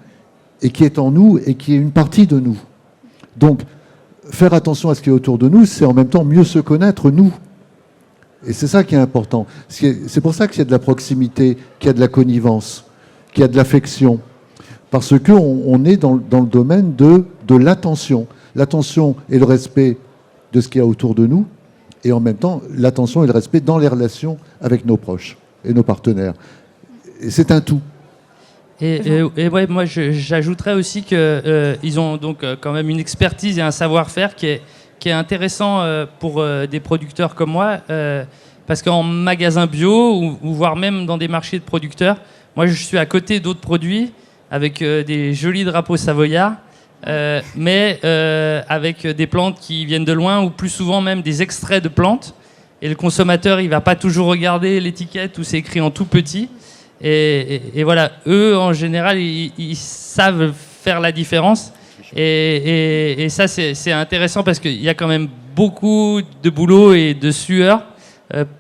et qui est en nous, et qui est une partie de nous. Donc, faire attention à ce qui est autour de nous, c'est en même temps mieux se connaître, nous. Et c'est ça qui est important. C'est pour ça qu'il y a de la proximité, qu'il y a de la connivence, qu'il y a de l'affection. Parce qu'on est dans le domaine de l'attention. L'attention et le respect de ce qu'il y a autour de nous, et en même temps, l'attention et le respect dans les relations avec nos proches et nos partenaires. Et c'est un tout. Et ouais, moi, j'ajouterais aussi qu'ils ont donc quand même une expertise et un savoir-faire qui est intéressant pour des producteurs comme moi, parce qu'en magasin bio, ou voire même dans des marchés de producteurs, moi, je suis à côté d'autres produits avec des jolis drapeaux savoyards, mais avec des plantes qui viennent de loin, ou plus souvent même des extraits de plantes. Et le consommateur, il ne va pas toujours regarder l'étiquette où c'est écrit en tout petit. Et voilà, eux, en général, ils savent faire la différence. Et ça, c'est intéressant parce qu'il y a quand même beaucoup de boulot et de sueur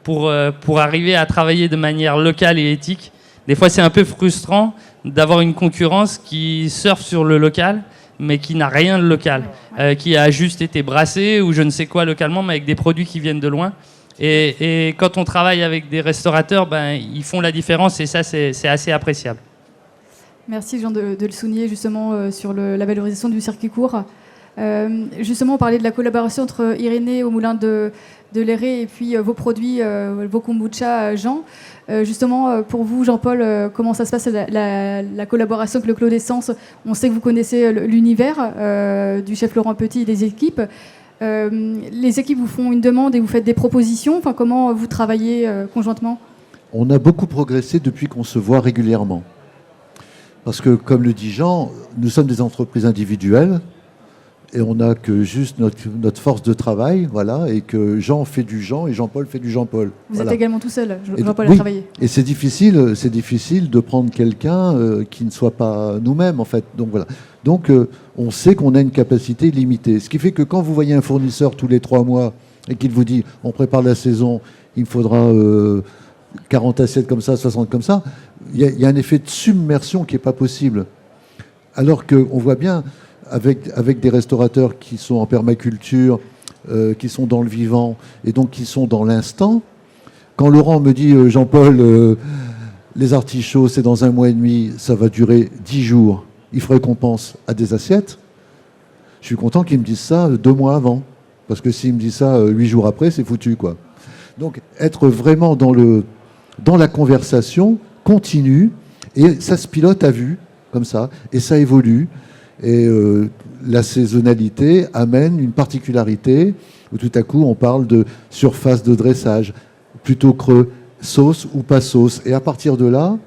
pour arriver à travailler de manière locale et éthique. Des fois, c'est un peu frustrant d'avoir une concurrence qui surfe sur le local. mais qui n'a rien de local, qui a juste été brassé ou je ne sais quoi localement, mais avec des produits qui viennent de loin. Et quand on travaille avec des restaurateurs, ils font la différence et ça, c'est assez appréciable. Merci Jean de le souligner justement sur la valorisation du circuit court. Justement, on parlait de la collaboration entre Irénée au moulin de Léré et puis vos produits, vos kombucha, Jean. Justement, pour vous, Jean-Paul, comment ça se passe la collaboration avec le Clos d'Essence? On sait que vous connaissez l'univers du chef Laurent Petit et des équipes. Les équipes vous font une demande et vous faites des propositions. Enfin, comment vous travaillez conjointement? On a beaucoup progressé depuis qu'on se voit régulièrement. Parce que, comme le dit Jean, nous sommes des entreprises individuelles et on n'a que juste notre force de travail, voilà, et que Jean fait du Jean et Jean-Paul fait du Jean-Paul. Vous êtes également tout seul, Jean-Paul a oui, travaillé. Et c'est difficile de prendre quelqu'un qui ne soit pas nous-mêmes, en fait. Donc voilà. Donc on sait qu'on a une capacité limitée. Ce qui fait que quand vous voyez un fournisseur tous les 3 mois et qu'il vous dit on prépare la saison, il me faudra 40 assiettes comme ça, 60 comme ça, il y a un effet de submersion qui n'est pas possible. Alors qu'on voit bien, avec des restaurateurs qui sont en permaculture, qui sont dans le vivant et donc qui sont dans l'instant, quand Laurent me dit Jean-Paul, les artichauts, c'est dans 1 mois et demi, ça va durer 10 jours, il faudrait qu'on pense à des assiettes, je suis content qu'il me dise ça 2 mois avant. Parce que s'il me dit ça 8 jours après, c'est foutu, quoi. Donc, être vraiment dans la conversation continue, et ça se pilote à vue, comme ça, et ça évolue. Et la saisonnalité amène une particularité, où tout à coup, on parle de surface de dressage, plutôt creux, sauce ou pas sauce. Et à partir de là,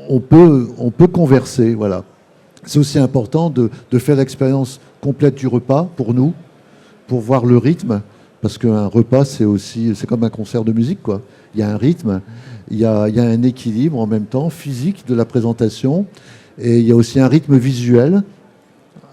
on peut converser, voilà. C'est aussi important de faire l'expérience complète du repas, pour nous, pour voir le rythme, parce qu'un repas, c'est comme un concert de musique, quoi. Il y a un rythme, il y a un équilibre en même temps, physique de la présentation, et il y a aussi un rythme visuel,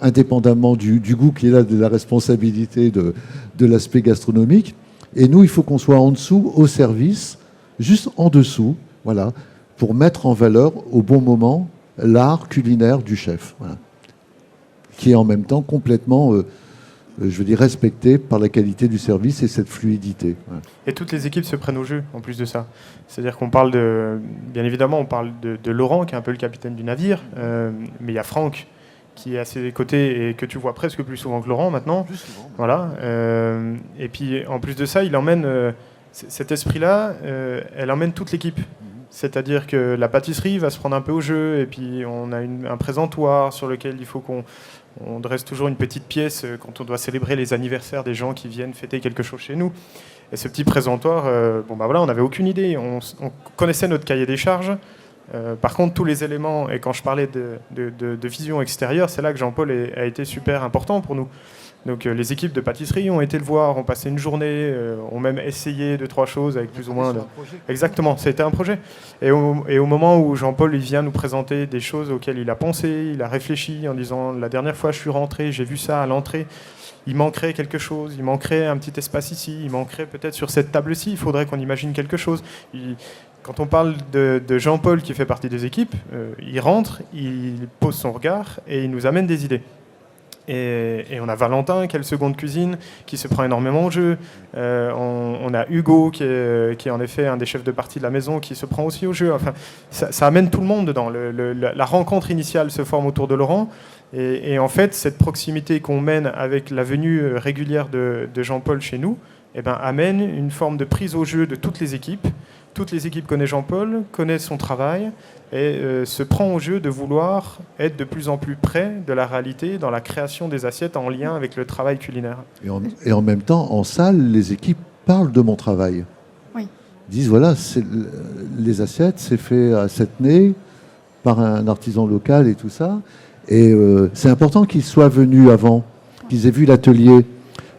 indépendamment du goût qui est là, de la responsabilité de l'aspect gastronomique. Et nous, il faut qu'on soit en dessous, au service, juste en dessous, voilà, pour mettre en valeur au bon moment l'art culinaire du chef, voilà, qui est en même temps complètement, je veux dire, respecté par la qualité du service et cette fluidité. Voilà. Et toutes les équipes se prennent au jeu, en plus de ça. C'est-à-dire qu'on parle bien évidemment, on parle de Laurent, qui est un peu le capitaine du navire, mais il y a Franck, qui est à ses côtés et que tu vois presque plus souvent que Laurent maintenant. Plus souvent. Voilà. Et puis, en plus de ça, il emmène cet esprit-là, elle emmène toute l'équipe. C'est-à-dire que la pâtisserie va se prendre un peu au jeu, et puis on a un présentoir sur lequel il faut qu'on dresse toujours une petite pièce quand on doit célébrer les anniversaires des gens qui viennent fêter quelque chose chez nous. Et ce petit présentoir, on n'avait aucune idée. On connaissait notre cahier des charges. Par contre, tous les éléments, et quand je parlais de vision extérieure, c'est là que Jean-Paul a été super important pour nous. Donc les équipes de pâtisserie ont été le voir, ont passé une journée, ont même essayé 2-3 choses avec plus ou moins... Exactement, c'était un projet. Et au moment où Jean-Paul il vient nous présenter des choses auxquelles il a pensé, il a réfléchi en disant « La dernière fois je suis rentré, j'ai vu ça à l'entrée, il manquerait quelque chose, il manquerait un petit espace ici, il manquerait peut-être sur cette table-ci, il faudrait qu'on imagine quelque chose. » Quand on parle de Jean-Paul qui fait partie des équipes, il rentre, il pose son regard et il nous amène des idées. Et on a Valentin qui est le second de cuisine, qui se prend énormément au jeu. On a Hugo qui est en effet un des chefs de partie de la maison, qui se prend aussi au jeu. Enfin, ça amène tout le monde dedans. La rencontre initiale se forme autour de Laurent. Et en fait, cette proximité qu'on mène avec la venue régulière de Jean-Paul chez nous, amène une forme de prise au jeu de toutes les équipes. Toutes les équipes connaissent Jean-Paul, connaissent son travail et se prend au jeu de vouloir être de plus en plus près de la réalité dans la création des assiettes en lien avec le travail culinaire. Et en même temps, en salle, les équipes parlent de mon travail. Oui. Ils disent, voilà, les assiettes, c'est fait à Settenay par un artisan local et tout ça. Et c'est important qu'ils soient venus avant, qu'ils aient vu l'atelier.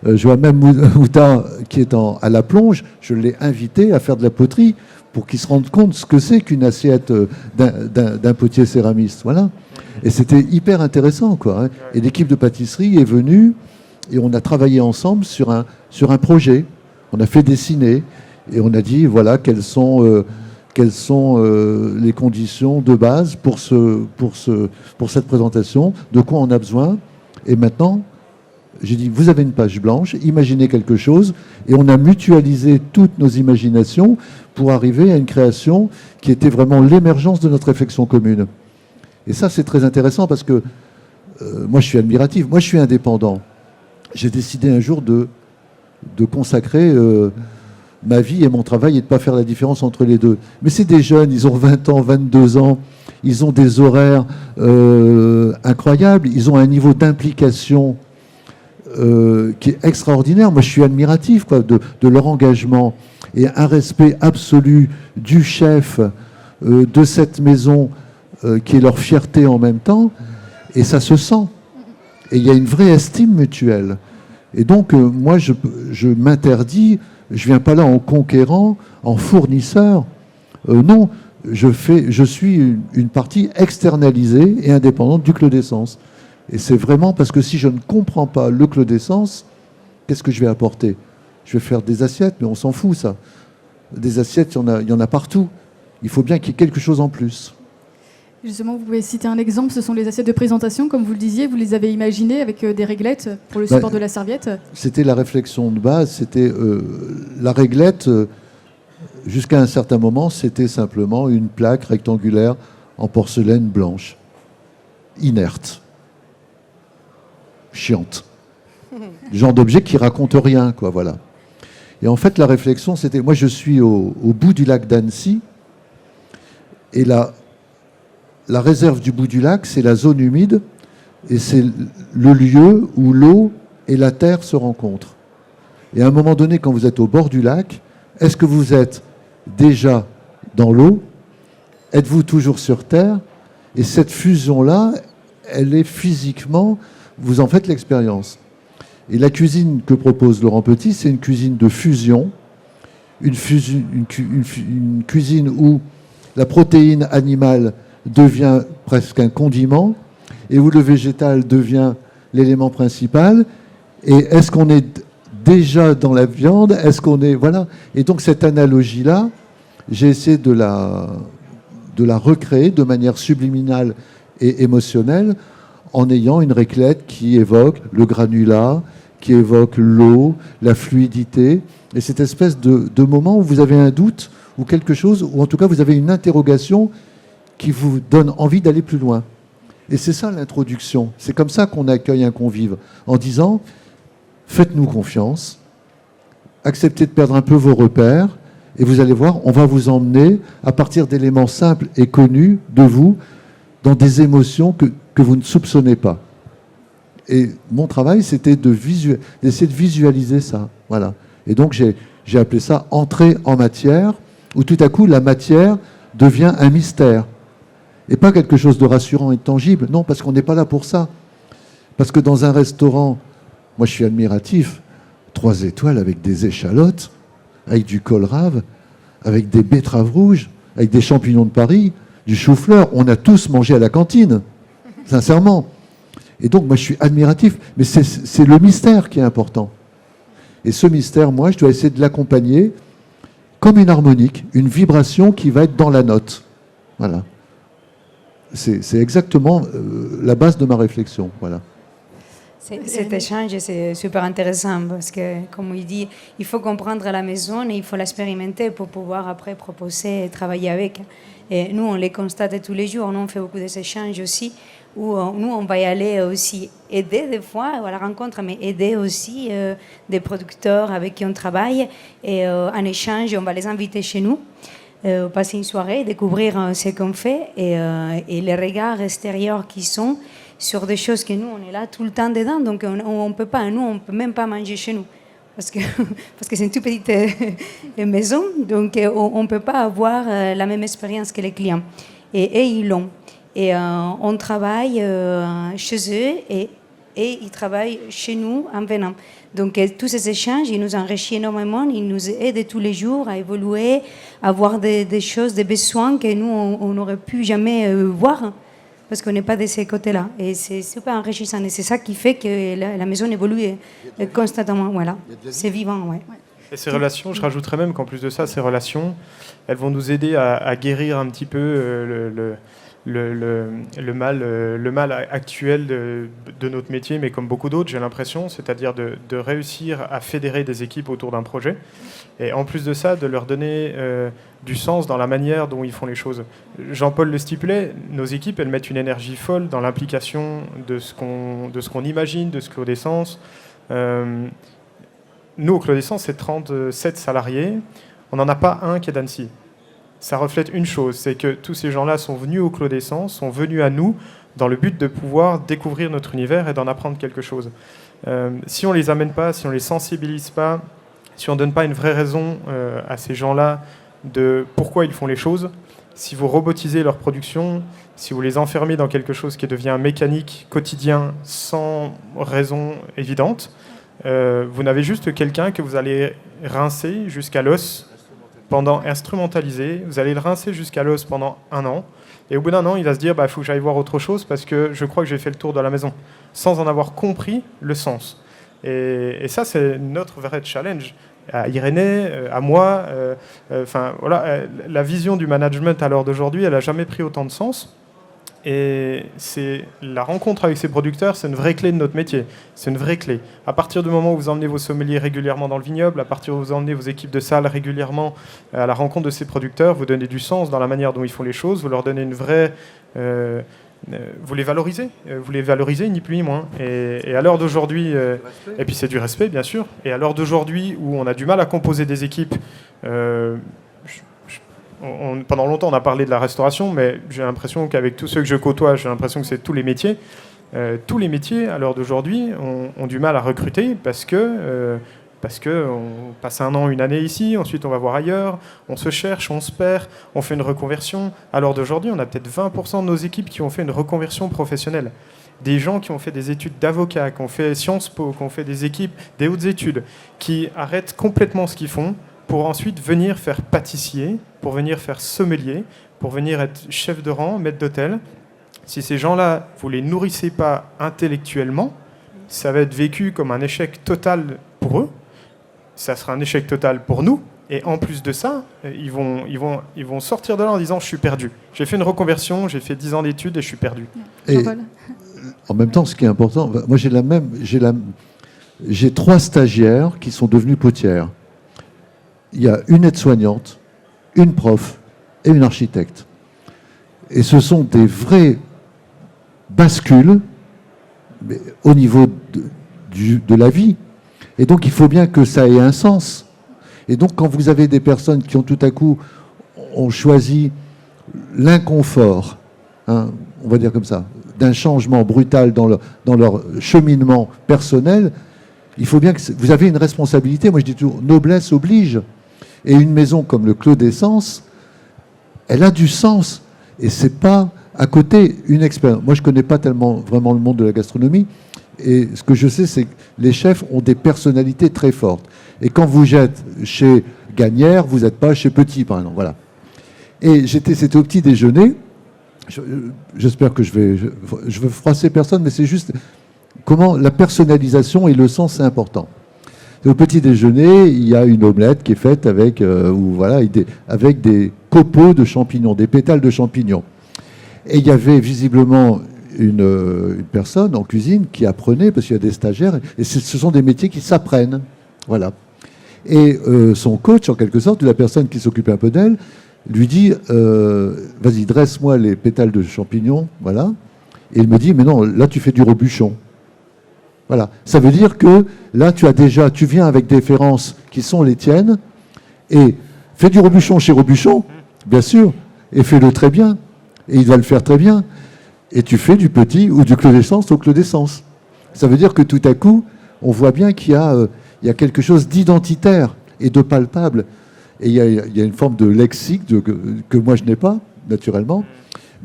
Je vois même Mouta qui est à la plonge, je l'ai invité à faire de la poterie pour qu'il se rende compte ce que c'est qu'une assiette d'un potier céramiste. Voilà. Et c'était hyper intéressant, quoi. Hein. Et l'équipe de pâtisserie est venue et on a travaillé ensemble sur un projet. On a fait dessiner et on a dit, voilà, quels sont quelles sont les conditions de base pour cette présentation, de quoi on a besoin. Et maintenant, j'ai dit, vous avez une page blanche, imaginez quelque chose, et on a mutualisé toutes nos imaginations pour arriver à une création qui était vraiment l'émergence de notre réflexion commune. Et ça, c'est très intéressant parce que moi, je suis admiratif, moi, je suis indépendant. J'ai décidé un jour de consacrer ma vie et mon travail et de ne pas faire la différence entre les deux. Mais c'est des jeunes, ils ont 20 ans, 22 ans, ils ont des horaires incroyables, ils ont un niveau d'implication qui est extraordinaire. Moi, je suis admiratif de leur engagement et un respect absolu du chef de cette maison qui est leur fierté en même temps. Et ça se sent. Et il y a une vraie estime mutuelle. Et donc, moi, je m'interdis, je ne viens pas là en conquérant, en fournisseur. Non, je suis une partie externalisée et indépendante du Clos d'Essence. Et c'est vraiment parce que si je ne comprends pas le Clos d'Essence, qu'est-ce que je vais apporter? Je vais faire des assiettes, mais on s'en fout, ça. Des assiettes, il y en a partout. Il faut bien qu'il y ait quelque chose en plus. Justement, vous pouvez citer un exemple, ce sont les assiettes de présentation, comme vous le disiez, vous les avez imaginées avec des réglettes pour le support de la serviette. C'était la réflexion de base, c'était la réglette, jusqu'à un certain moment, c'était simplement une plaque rectangulaire en porcelaine blanche, inerte, chiante. Genre d'objet qui raconte rien, quoi, voilà. Et en fait, la réflexion, c'était... Moi, je suis au bout du lac d'Annecy, et la réserve du bout du lac, c'est la zone humide, et c'est le lieu où l'eau et la terre se rencontrent. Et à un moment donné, quand vous êtes au bord du lac, est-ce que vous êtes déjà dans l'eau? Êtes-vous toujours sur terre? Et cette fusion-là, elle est physiquement... Vous en faites l'expérience. Et la cuisine que propose Laurent Petit, c'est une cuisine de fusion, une cuisine où la protéine animale devient presque un condiment et où le végétal devient l'élément principal. Et est-ce qu'on est déjà dans la viande? Est-ce qu'on est... Voilà. Et donc cette analogie-là, j'ai essayé de la recréer de manière subliminale et émotionnelle en ayant une raclette qui évoque le granulat, qui évoque l'eau, la fluidité, et cette espèce de moment où vous avez un doute ou quelque chose, ou en tout cas vous avez une interrogation qui vous donne envie d'aller plus loin. Et c'est ça l'introduction. C'est comme ça qu'on accueille un convive, en disant « Faites-nous confiance, acceptez de perdre un peu vos repères, et vous allez voir, on va vous emmener, à partir d'éléments simples et connus de vous, dans des émotions que vous ne soupçonnez pas. » Et mon travail, c'était d'essayer de visualiser ça. Voilà. Et donc j'ai appelé ça « Entrer en matière », où tout à coup, la matière devient un mystère. Et pas quelque chose de rassurant et de tangible. Non, parce qu'on n'est pas là pour ça. Parce que dans un restaurant, moi je suis admiratif, 3 étoiles avec des échalotes, avec du kohlrabi, avec des betteraves rouges, avec des champignons de Paris, du chou-fleur. On a tous mangé à la cantine, sincèrement. Et donc moi je suis admiratif, mais c'est le mystère qui est important. Et ce mystère, moi, je dois essayer de l'accompagner comme une harmonique, une vibration qui va être dans la note. Voilà. C'est exactement la base de ma réflexion. Voilà. Cet échange, c'est super intéressant parce que, comme il dit, il faut comprendre la maison et il faut l'expérimenter pour pouvoir après proposer et travailler avec. Et nous, on les constate tous les jours. Nous, on fait beaucoup d'échanges aussi où nous, on va y aller aussi aider des fois à la rencontre, mais aider aussi des producteurs avec qui on travaille. Et en échange, on va les inviter chez nous. Passer une soirée, découvrir ce qu'on fait et les regards extérieurs qui sont sur des choses que nous, on est là tout le temps dedans. Donc, on peut pas, nous, on peut même pas manger chez nous. Parce que c'est une toute petite maison. Donc, on peut pas avoir la même expérience que les clients. Et ils l'ont. Et on travaille chez eux et ils travaillent chez nous en venant. Donc tous ces échanges, ils nous enrichissent énormément, ils nous aident tous les jours à évoluer, à voir des choses, des besoins que nous, on n'aurait pu jamais voir parce qu'on n'est pas de ces côtés-là. Et c'est super enrichissant et c'est ça qui fait que la maison évolue constamment. Voilà. C'est vivant, ouais. Et ces relations, je rajouterais même qu'en plus de ça, ces relations, elles vont nous aider à guérir un petit peu le mal actuel de notre métier, mais comme beaucoup d'autres, j'ai l'impression, c'est-à-dire de réussir à fédérer des équipes autour d'un projet, et en plus de ça, de leur donner du sens dans la manière dont ils font les choses. Jean-Paul le stipulait, nos équipes, elles mettent une énergie folle dans l'implication de ce qu'on imagine, de ce Clos d'Essence. Nous, au Clos d'Essence, c'est 37 salariés. On n'en a pas un qui est d'Annecy. Ça reflète une chose, c'est que tous ces gens-là sont venus au Clos d'Essence, sont venus à nous dans le but de pouvoir découvrir notre univers et d'en apprendre quelque chose. Si on ne les amène pas, si on ne les sensibilise pas, si on ne donne pas une vraie raison à ces gens-là de pourquoi ils font les choses, si vous robotisez leur production, si vous les enfermez dans quelque chose qui devient mécanique, quotidien, sans raison évidente, vous n'avez juste quelqu'un que vous allez rincer jusqu'à l'os, instrumentaliser, vous allez le rincer jusqu'à l'os pendant 1 an, et au bout d'1 an, il va se dire il faut que j'aille voir autre chose parce que je crois que j'ai fait le tour de la maison, sans en avoir compris le sens. Et ça, c'est notre vrai challenge. À Irénée, à moi, la vision du management à l'heure d'aujourd'hui, elle n'a jamais pris autant de sens. Et c'est la rencontre avec ces producteurs, c'est une vraie clé de notre métier. C'est une vraie clé. À partir du moment où vous emmenez vos sommeliers régulièrement dans le vignoble, à partir où vous emmenez vos équipes de salle régulièrement à la rencontre de ces producteurs, vous donnez du sens dans la manière dont ils font les choses, vous leur donnez une vraie... vous les valorisez ni plus ni moins. Et à l'heure d'aujourd'hui, et puis c'est du respect bien sûr, et à l'heure d'aujourd'hui où on a du mal à composer des équipes, pendant longtemps on a parlé de la restauration, mais j'ai l'impression qu'avec tous ceux que je côtoie, j'ai l'impression que c'est tous les métiers. Tous les métiers à l'heure d'aujourd'hui ont du mal à recruter parce que on passe 1 an, 1 année ici, ensuite on va voir ailleurs, on se cherche, on se perd, on fait une reconversion. À l'heure d'aujourd'hui, on a peut-être 20% de nos équipes qui ont fait une reconversion professionnelle. Des gens qui ont fait des études d'avocat, qui ont fait Sciences Po, qui ont fait des équipes, des hautes études, qui arrêtent complètement ce qu'ils font pour ensuite venir faire pâtissier, pour venir faire sommelier, pour venir être chef de rang, maître d'hôtel. Si ces gens-là, vous ne les nourrissez pas intellectuellement, ça va être vécu comme un échec total pour eux. Ça sera un échec total pour nous. Et en plus de ça, ils vont sortir de là en disant « je suis perdu. J'ai fait une reconversion, j'ai fait 10 ans d'études et je suis perdu. » Et en même temps, ce qui est important, moi j'ai 3 stagiaires qui sont devenus potières. Il y a une aide-soignante, une prof et une architecte. Et ce sont des vraies bascules au niveau de la vie. Et donc, il faut bien que ça ait un sens. Et donc, quand vous avez des personnes qui ont tout à coup ont choisi l'inconfort, on va dire comme ça, d'un changement brutal dans leur cheminement personnel, il faut bien que vous avez une responsabilité. Moi, je dis toujours, noblesse oblige. Et une maison comme le Clos d'Essence, elle a du sens. Et c'est pas à côté une expérience. Moi, je connais pas tellement vraiment le monde de la gastronomie. Et ce que je sais, c'est que les chefs ont des personnalités très fortes. Et quand vous êtes chez Gagnère, vous n'êtes pas chez Petit, par exemple. Voilà. Et c'était au petit déjeuner. J'espère que je veux froisser personne, mais c'est juste comment la personnalisation et le sens, c'est important. Au petit déjeuner, il y a une omelette qui est faite avec des copeaux de champignons, des pétales de champignons. Et il y avait visiblement une personne en cuisine qui apprenait, parce qu'il y a des stagiaires, et ce sont des métiers qui s'apprennent. Voilà. Et son coach, en quelque sorte, la personne qui s'occupait un peu d'elle, lui dit vas-y, dresse-moi les pétales de champignons. Voilà. Et il me dit mais non, là tu fais du rebuchon. Voilà. Ça veut dire que là, tu viens avec des références qui sont les tiennes, et fais du rebuchon chez Rebuchon, bien sûr, et fais-le très bien. Et il va le faire très bien. Et tu fais du Petit ou du Clos d'Essence au Clos d'Essence. Ça veut dire que tout à coup, on voit bien qu'il y a quelque chose d'identitaire et de palpable. Et il y a une forme de lexique que moi je n'ai pas, naturellement.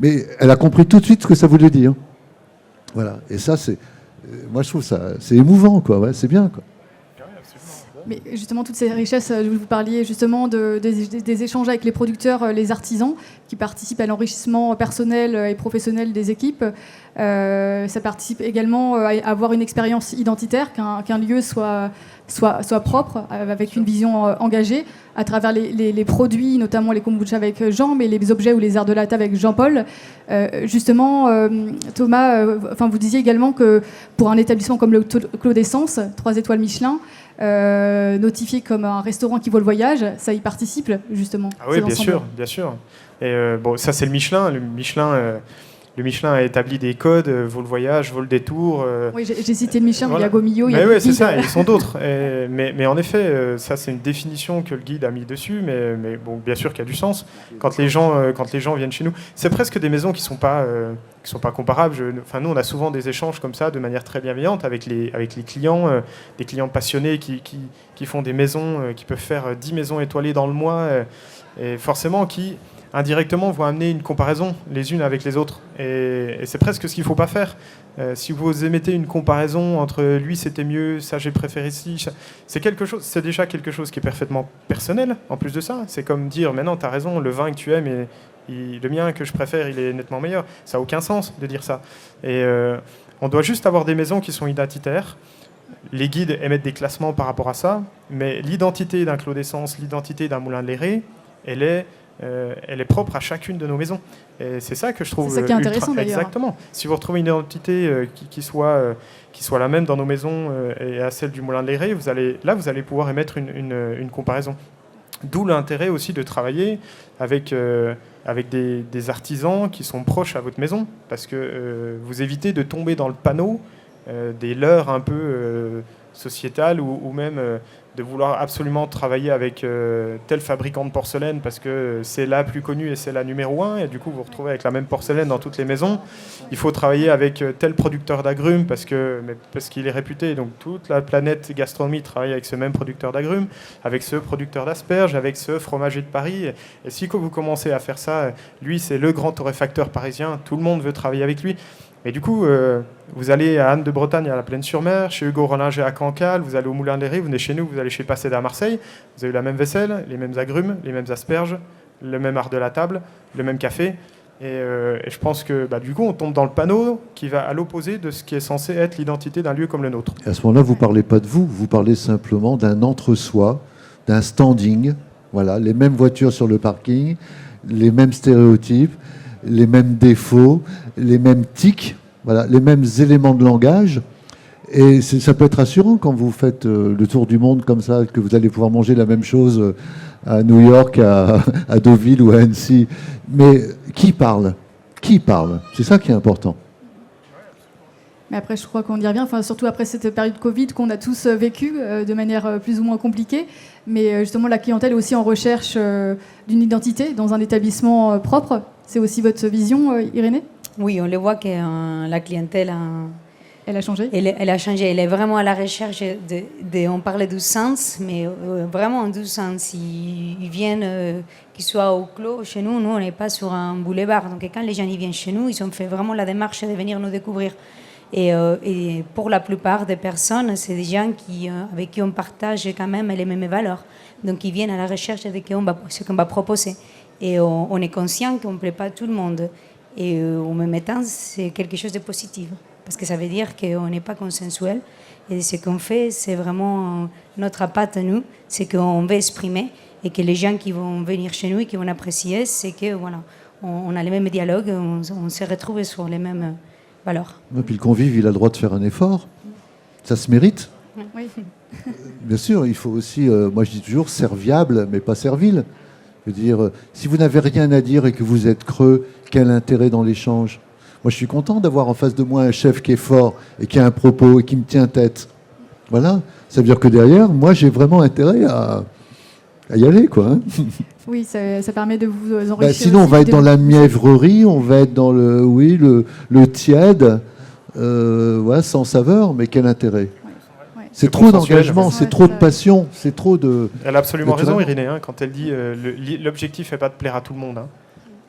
Mais elle a compris tout de suite ce que ça voulait dire. Voilà. Et ça, moi je trouve ça, c'est émouvant, quoi. Ouais, c'est bien, quoi. Mais justement, toutes ces richesses, vous parliez justement des échanges avec les producteurs, les artisans, qui participent à l'enrichissement personnel et professionnel des équipes. Ça participe également à avoir une expérience identitaire, qu'un lieu soit soit propre, avec une vision engagée, à travers les produits, notamment les kombucha avec Jean, mais les objets ou les arts de la table avec Jean-Paul. Justement, Thomas, vous disiez également que pour un établissement comme le Clos d'Essence, 3 étoiles Michelin, notifié comme un restaurant qui vaut le voyage, ça y participe justement. Ah oui, bien sûr, bien sûr. Et ça c'est le Michelin. Le Michelin a établi des codes, vaut le voyage, vaut le détour. Oui, j'ai cité le Michelin, voilà. Il y a Gomillot, il y a oui, c'est ça, ils sont d'autres. Mais en effet, ça c'est une définition que le guide a mis dessus, mais bon, bien sûr qu'il y a du sens. Quand les gens viennent chez nous, c'est presque des maisons qui sont pas comparables. Nous, on a souvent des échanges comme ça, de manière très bienveillante, avec les clients, des clients passionnés qui font des maisons, qui peuvent faire 10 maisons étoilées dans le mois, et forcément qui indirectement vont amener une comparaison les unes avec les autres. Et c'est presque ce qu'il ne faut pas faire. Si vous émettez une comparaison entre lui c'était mieux, ça j'ai préféré ci, c'est déjà quelque chose qui est parfaitement personnel en plus de ça. C'est comme dire maintenant tu as raison, le vin que tu aimes et le mien que je préfère il est nettement meilleur. Ça n'a aucun sens de dire ça. Et on doit juste avoir des maisons qui sont identitaires. Les guides émettent des classements par rapport à ça, mais l'identité d'un Clos d'Essence, l'identité d'un Moulin de Léré, elle est propre à chacune de nos maisons. Et c'est ça que je trouve... C'est ça qui est intéressant d'ailleurs. Exactement. Si vous retrouvez une identité qui soit la même dans nos maisons et à celle du Moulin de Léré, vous allez pouvoir émettre une comparaison. D'où l'intérêt aussi de travailler avec des artisans qui sont proches à votre maison, parce que vous évitez de tomber dans le panneau des leurres un peu sociétales ou même... de vouloir absolument travailler avec tel fabricant de porcelaine parce que c'est la plus connue et c'est la numéro 1, et du coup vous vous retrouvez avec la même porcelaine dans toutes les maisons. Il faut travailler avec tel producteur d'agrumes parce qu'il est réputé, donc toute la planète gastronomie travaille avec ce même producteur d'agrumes, avec ce producteur d'asperges, avec ce fromager de Paris. Et si vous commencez à faire ça, lui c'est le grand torréfacteur parisien, tout le monde veut travailler avec lui. Et du coup, vous allez à Anne de Bretagne à la Plaine-sur-Mer, chez Hugo Rollinger à Cancale, vous allez au Moulin de Léré, vous venez chez nous, vous allez chez Passéda à Marseille, vous avez la même vaisselle, les mêmes agrumes, les mêmes asperges, le même art de la table, le même café. Et je pense que du coup, on tombe dans le panneau qui va à l'opposé de ce qui est censé être l'identité d'un lieu comme le nôtre. Et à ce moment-là, vous ne parlez pas de vous parlez simplement d'un entre-soi, d'un standing. Voilà, les mêmes voitures sur le parking, les mêmes stéréotypes, les mêmes défauts, les mêmes tics, voilà, les mêmes éléments de langage. Et ça peut être rassurant quand vous faites le tour du monde comme ça, que vous allez pouvoir manger la même chose à New York, à Deauville ou à Annecy. Mais qui parle ? Qui parle ? C'est ça qui est important. Mais après, je crois qu'on y revient, surtout après cette période Covid qu'on a tous vécue de manière plus ou moins compliquée. Mais justement, la clientèle est aussi en recherche d'une identité dans un établissement propre. C'est aussi votre vision, Irénée ? Oui, on le voit que la clientèle elle a changé. Elle a changé. Elle est vraiment à la recherche on parlait du sens, mais vraiment du sens. Ils viennent, qu'ils soient au Clos, chez nous, on n'est pas sur un boulevard. Donc quand les gens viennent chez nous, ils ont fait vraiment la démarche de venir nous découvrir. Et pour la plupart des personnes, c'est des gens avec qui on partage quand même les mêmes valeurs. Donc ils viennent à la recherche de ce qu'on va proposer. Et on est conscient qu'on ne plaît pas à tout le monde. Et en même temps, c'est quelque chose de positif. Parce que ça veut dire qu'on n'est pas consensuel. Et ce qu'on fait, c'est vraiment notre patte à nous. C'est qu'on veut exprimer. Et que les gens qui vont venir chez nous et qui vont apprécier, c'est que voilà, on a les mêmes dialogues, on se retrouve sur les mêmes valeurs. Et puis le convive, il a le droit de faire un effort. Ça se mérite. Oui. Bien sûr, il faut aussi, moi je dis toujours, serviable, mais pas servile. Je veux dire, si vous n'avez rien à dire et que vous êtes creux, quel intérêt dans l'échange ? Moi, je suis content d'avoir en face de moi un chef qui est fort et qui a un propos et qui me tient tête. Voilà. Ça veut dire que derrière, moi, j'ai vraiment intérêt à y aller, quoi. Hein. Oui, ça permet de vous enrichir. Sinon, on va être dans la mièvrerie, on va être dans le tiède, voilà, sans saveur, mais quel intérêt ? C'est trop d'engagement, c'est trop de passion, c'est trop de... Elle a absolument raison, Irénée, quand elle dit l'objectif n'est pas de plaire à tout le monde.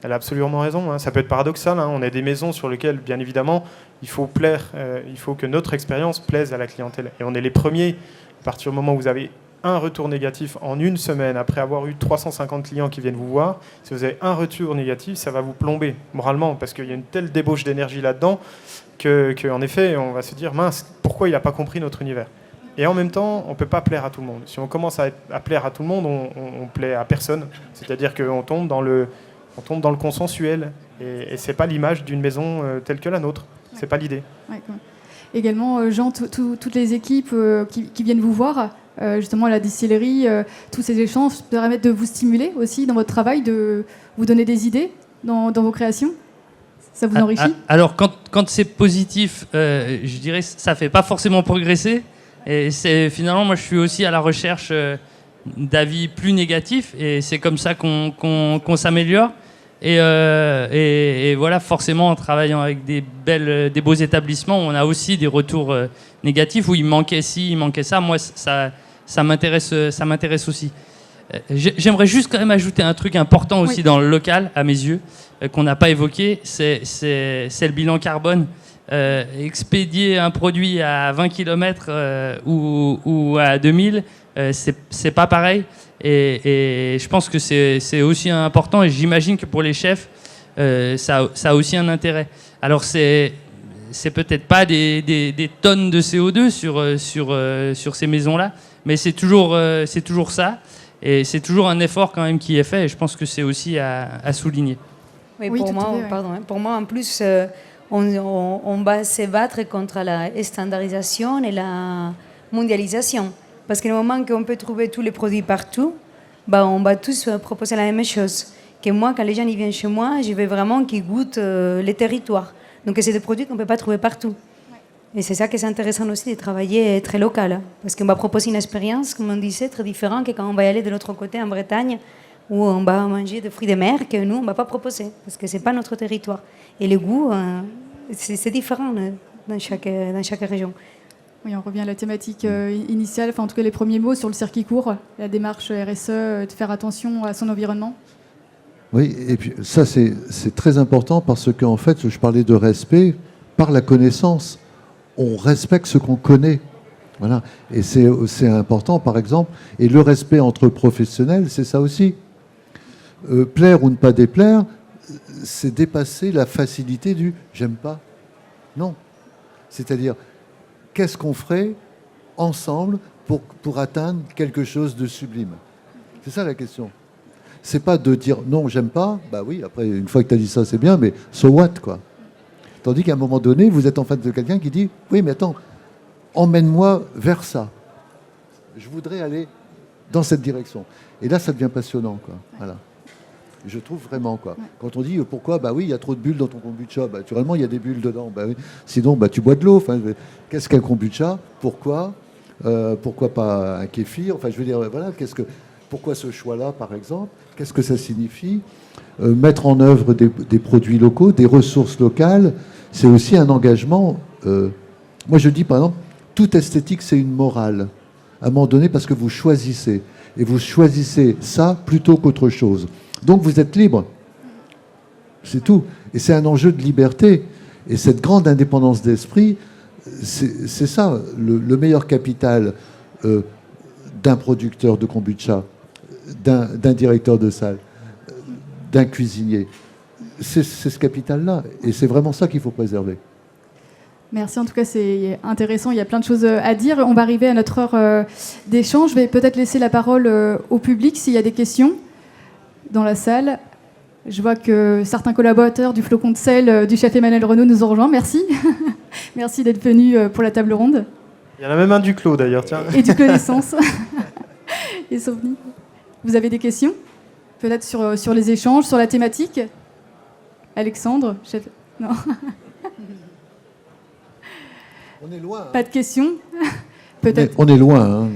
Elle a absolument raison. Ça peut être paradoxal. On a des maisons sur lesquelles, bien évidemment, il faut plaire. Il faut que notre expérience plaise à la clientèle. Et on est les premiers, à partir du moment où vous avez un retour négatif en une semaine, après avoir eu 350 clients qui viennent vous voir, si vous avez un retour négatif, ça va vous plomber moralement, parce qu'il y a une telle débauche d'énergie là-dedans qu'en effet, on va se dire, mince, pourquoi il n'a pas compris notre univers ? Et en même temps, on ne peut pas plaire à tout le monde. Si on commence à plaire à tout le monde, on plaît à personne. C'est-à-dire qu'on tombe dans le consensuel. Et ce n'est pas l'image d'une maison telle que la nôtre. Ce n'est pas l'idée. Ouais, également, Jean, toutes les équipes qui viennent vous voir, justement à la distillerie, tous ces échanges permettent de vous stimuler aussi dans votre travail, de vous donner des idées dans vos créations. Ça vous enrichit? Alors, quand c'est positif, je dirais que ça ne fait pas forcément progresser. Et finalement, moi, je suis aussi à la recherche d'avis plus négatifs. Et c'est comme ça qu'on s'améliore. Et voilà, forcément, en travaillant avec des beaux établissements, on a aussi des retours négatifs où il manquait ci, il manquait ça. Moi, ça m'intéresse aussi. J'aimerais juste quand même ajouter un truc important aussi dans le local, à mes yeux, qu'on n'a pas évoqué, c'est le bilan carbone. Expédier un produit à 20 km ou à 2000, c'est pas pareil. Et je pense que c'est aussi important, et j'imagine que pour les chefs, ça a aussi un intérêt. Alors c'est peut-être pas des tonnes de CO2 sur ces maisons-là, mais c'est toujours ça. Et c'est toujours un effort quand même qui est fait, et je pense que c'est aussi à souligner. Oui, Oui, pour, tout moi, à fait, ouais. pardon, pour moi, en plus, on va se battre contre la standardisation et la mondialisation. Parce qu'au moment qu'on peut trouver tous les produits partout, on va tous proposer la même chose. Que moi, quand les gens ils viennent chez moi, je veux vraiment qu'ils goûtent les territoires. Donc c'est des produits qu'on ne peut pas trouver partout. Et c'est ça qui est intéressant aussi de travailler très local. Parce qu'on va proposer une expérience, comme on disait, très différente que quand on va y aller de l'autre côté en Bretagne, où on va manger des fruits de mer que nous, on ne va pas proposer. Parce que ce n'est pas notre territoire. Et le goût, c'est différent dans chaque région. Oui, on revient à la thématique initiale, enfin en tout cas les premiers mots sur le circuit court, la démarche RSE, de faire attention à son environnement. Oui, et puis ça c'est très important parce qu'en fait, je parlais de respect par la connaissance. On respecte ce qu'on connaît. Voilà. Et c'est important, par exemple. Et le respect entre professionnels, c'est ça aussi. Plaire ou ne pas déplaire, c'est dépasser la facilité du « j'aime pas ». Non. C'est-à-dire, qu'est-ce qu'on ferait ensemble pour atteindre quelque chose de sublime? C'est ça la question. C'est pas de dire « non, j'aime pas ». Bah oui, après, une fois que tu as dit ça, c'est bien, mais so what, quoi. Tandis qu'à un moment donné, vous êtes en face de quelqu'un qui dit « oui, mais attends, emmène-moi vers ça. Je voudrais aller dans cette direction. » Et là, ça devient passionnant, quoi. Voilà. Je trouve vraiment, quoi. Quand on dit pourquoi, bah oui, il y a trop de bulles dans ton kombucha, bah, naturellement, il y a des bulles dedans. Bah oui. Sinon, bah, tu bois de l'eau. Enfin, qu'est-ce qu'un kombucha? Pourquoi pas un kéfir? Enfin, je veux dire, voilà, pourquoi ce choix-là, par exemple? Qu'est-ce que ça signifie? Mettre en œuvre des produits locaux, des ressources locales, c'est aussi un engagement. Moi, je dis, par exemple, toute esthétique, c'est une morale. À un moment donné, parce que vous choisissez. Et vous choisissez ça plutôt qu'autre chose. Donc, vous êtes libre. C'est tout. Et c'est un enjeu de liberté. Et cette grande indépendance d'esprit, c'est ça, le meilleur capital d'un producteur de kombucha, d'un directeur de salle, d'un cuisinier. C'est ce capital-là. Et c'est vraiment ça qu'il faut préserver. Merci, en tout cas c'est intéressant, il y a plein de choses à dire. On va arriver à notre heure d'échange. Je vais peut-être laisser la parole au public s'il y a des questions dans la salle. Je vois que certains collaborateurs du Flocon de sel du chef Emmanuel Renaud nous ont rejoints. Merci. Merci d'être venu pour la table ronde. Il y en a même un du Clos d'ailleurs, tiens. Et du Clos d'essence. Et Sauveny. Vous avez des questions? Peut-être sur les échanges, sur la thématique? Alexandre, chef... Non. On est loin. Pas de questions? Peut-être. On est loin. Hein.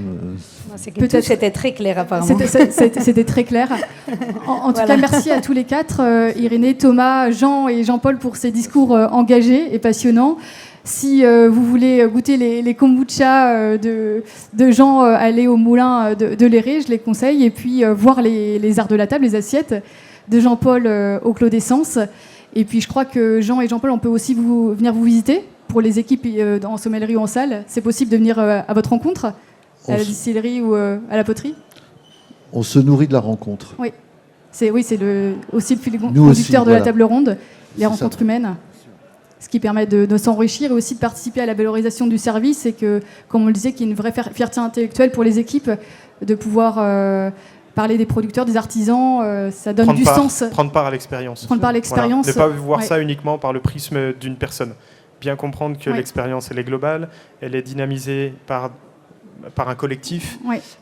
Peut-être c'était très clair apparemment. C'était très clair. En tout cas, merci à tous les quatre, Irénée, Thomas, Jean et Jean-Paul, pour ces discours engagés et passionnants. Si vous voulez goûter les kombucha de Jean, allez au moulin de Léré, je les conseille. Et puis voir les arts de la table, les assiettes de Jean-Paul au Clos d'Essence. Et puis je crois que Jean et Jean-Paul, on peut aussi venir vous visiter pour les équipes en sommellerie ou en salle. C'est possible de venir à votre rencontre, à la distillerie ou à la poterie? On se nourrit de la rencontre. Oui, c'est aussi le fil conducteur de la table ronde, les rencontres humaines. ce qui permet de s'enrichir et aussi de participer à la valorisation du service, et que, comme on le disait, qu'il y a une vraie fierté intellectuelle pour les équipes de pouvoir parler des producteurs, des artisans, ça donne du sens. Prendre part à l'expérience. Prendre part à l'expérience. Voilà. Ne pas voir ça uniquement par le prisme d'une personne. Bien comprendre que l'expérience, elle est globale, elle est dynamisée par un collectif.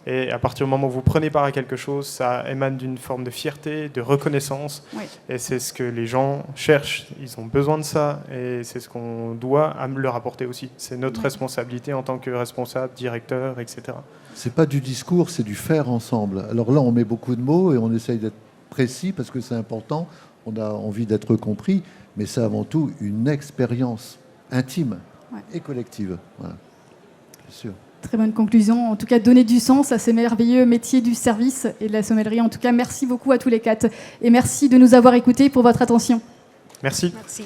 Et à partir du moment où vous prenez part à quelque chose, ça émane d'une forme de fierté, de reconnaissance. Et c'est ce que les gens cherchent. Ils ont besoin de ça. Et c'est ce qu'on doit leur apporter aussi. C'est notre responsabilité en tant que responsable, directeur, etc. C'est pas du discours, c'est du faire ensemble. Alors là, on met beaucoup de mots et on essaye d'être précis parce que c'est important. On a envie d'être compris. Mais c'est avant tout une expérience intime et collective. Voilà. Bien sûr. Très bonne conclusion. En tout cas, donner du sens à ces merveilleux métiers du service et de la sommellerie. En tout cas, merci beaucoup à tous les quatre. Et merci de nous avoir écoutés pour votre attention. Merci. Merci.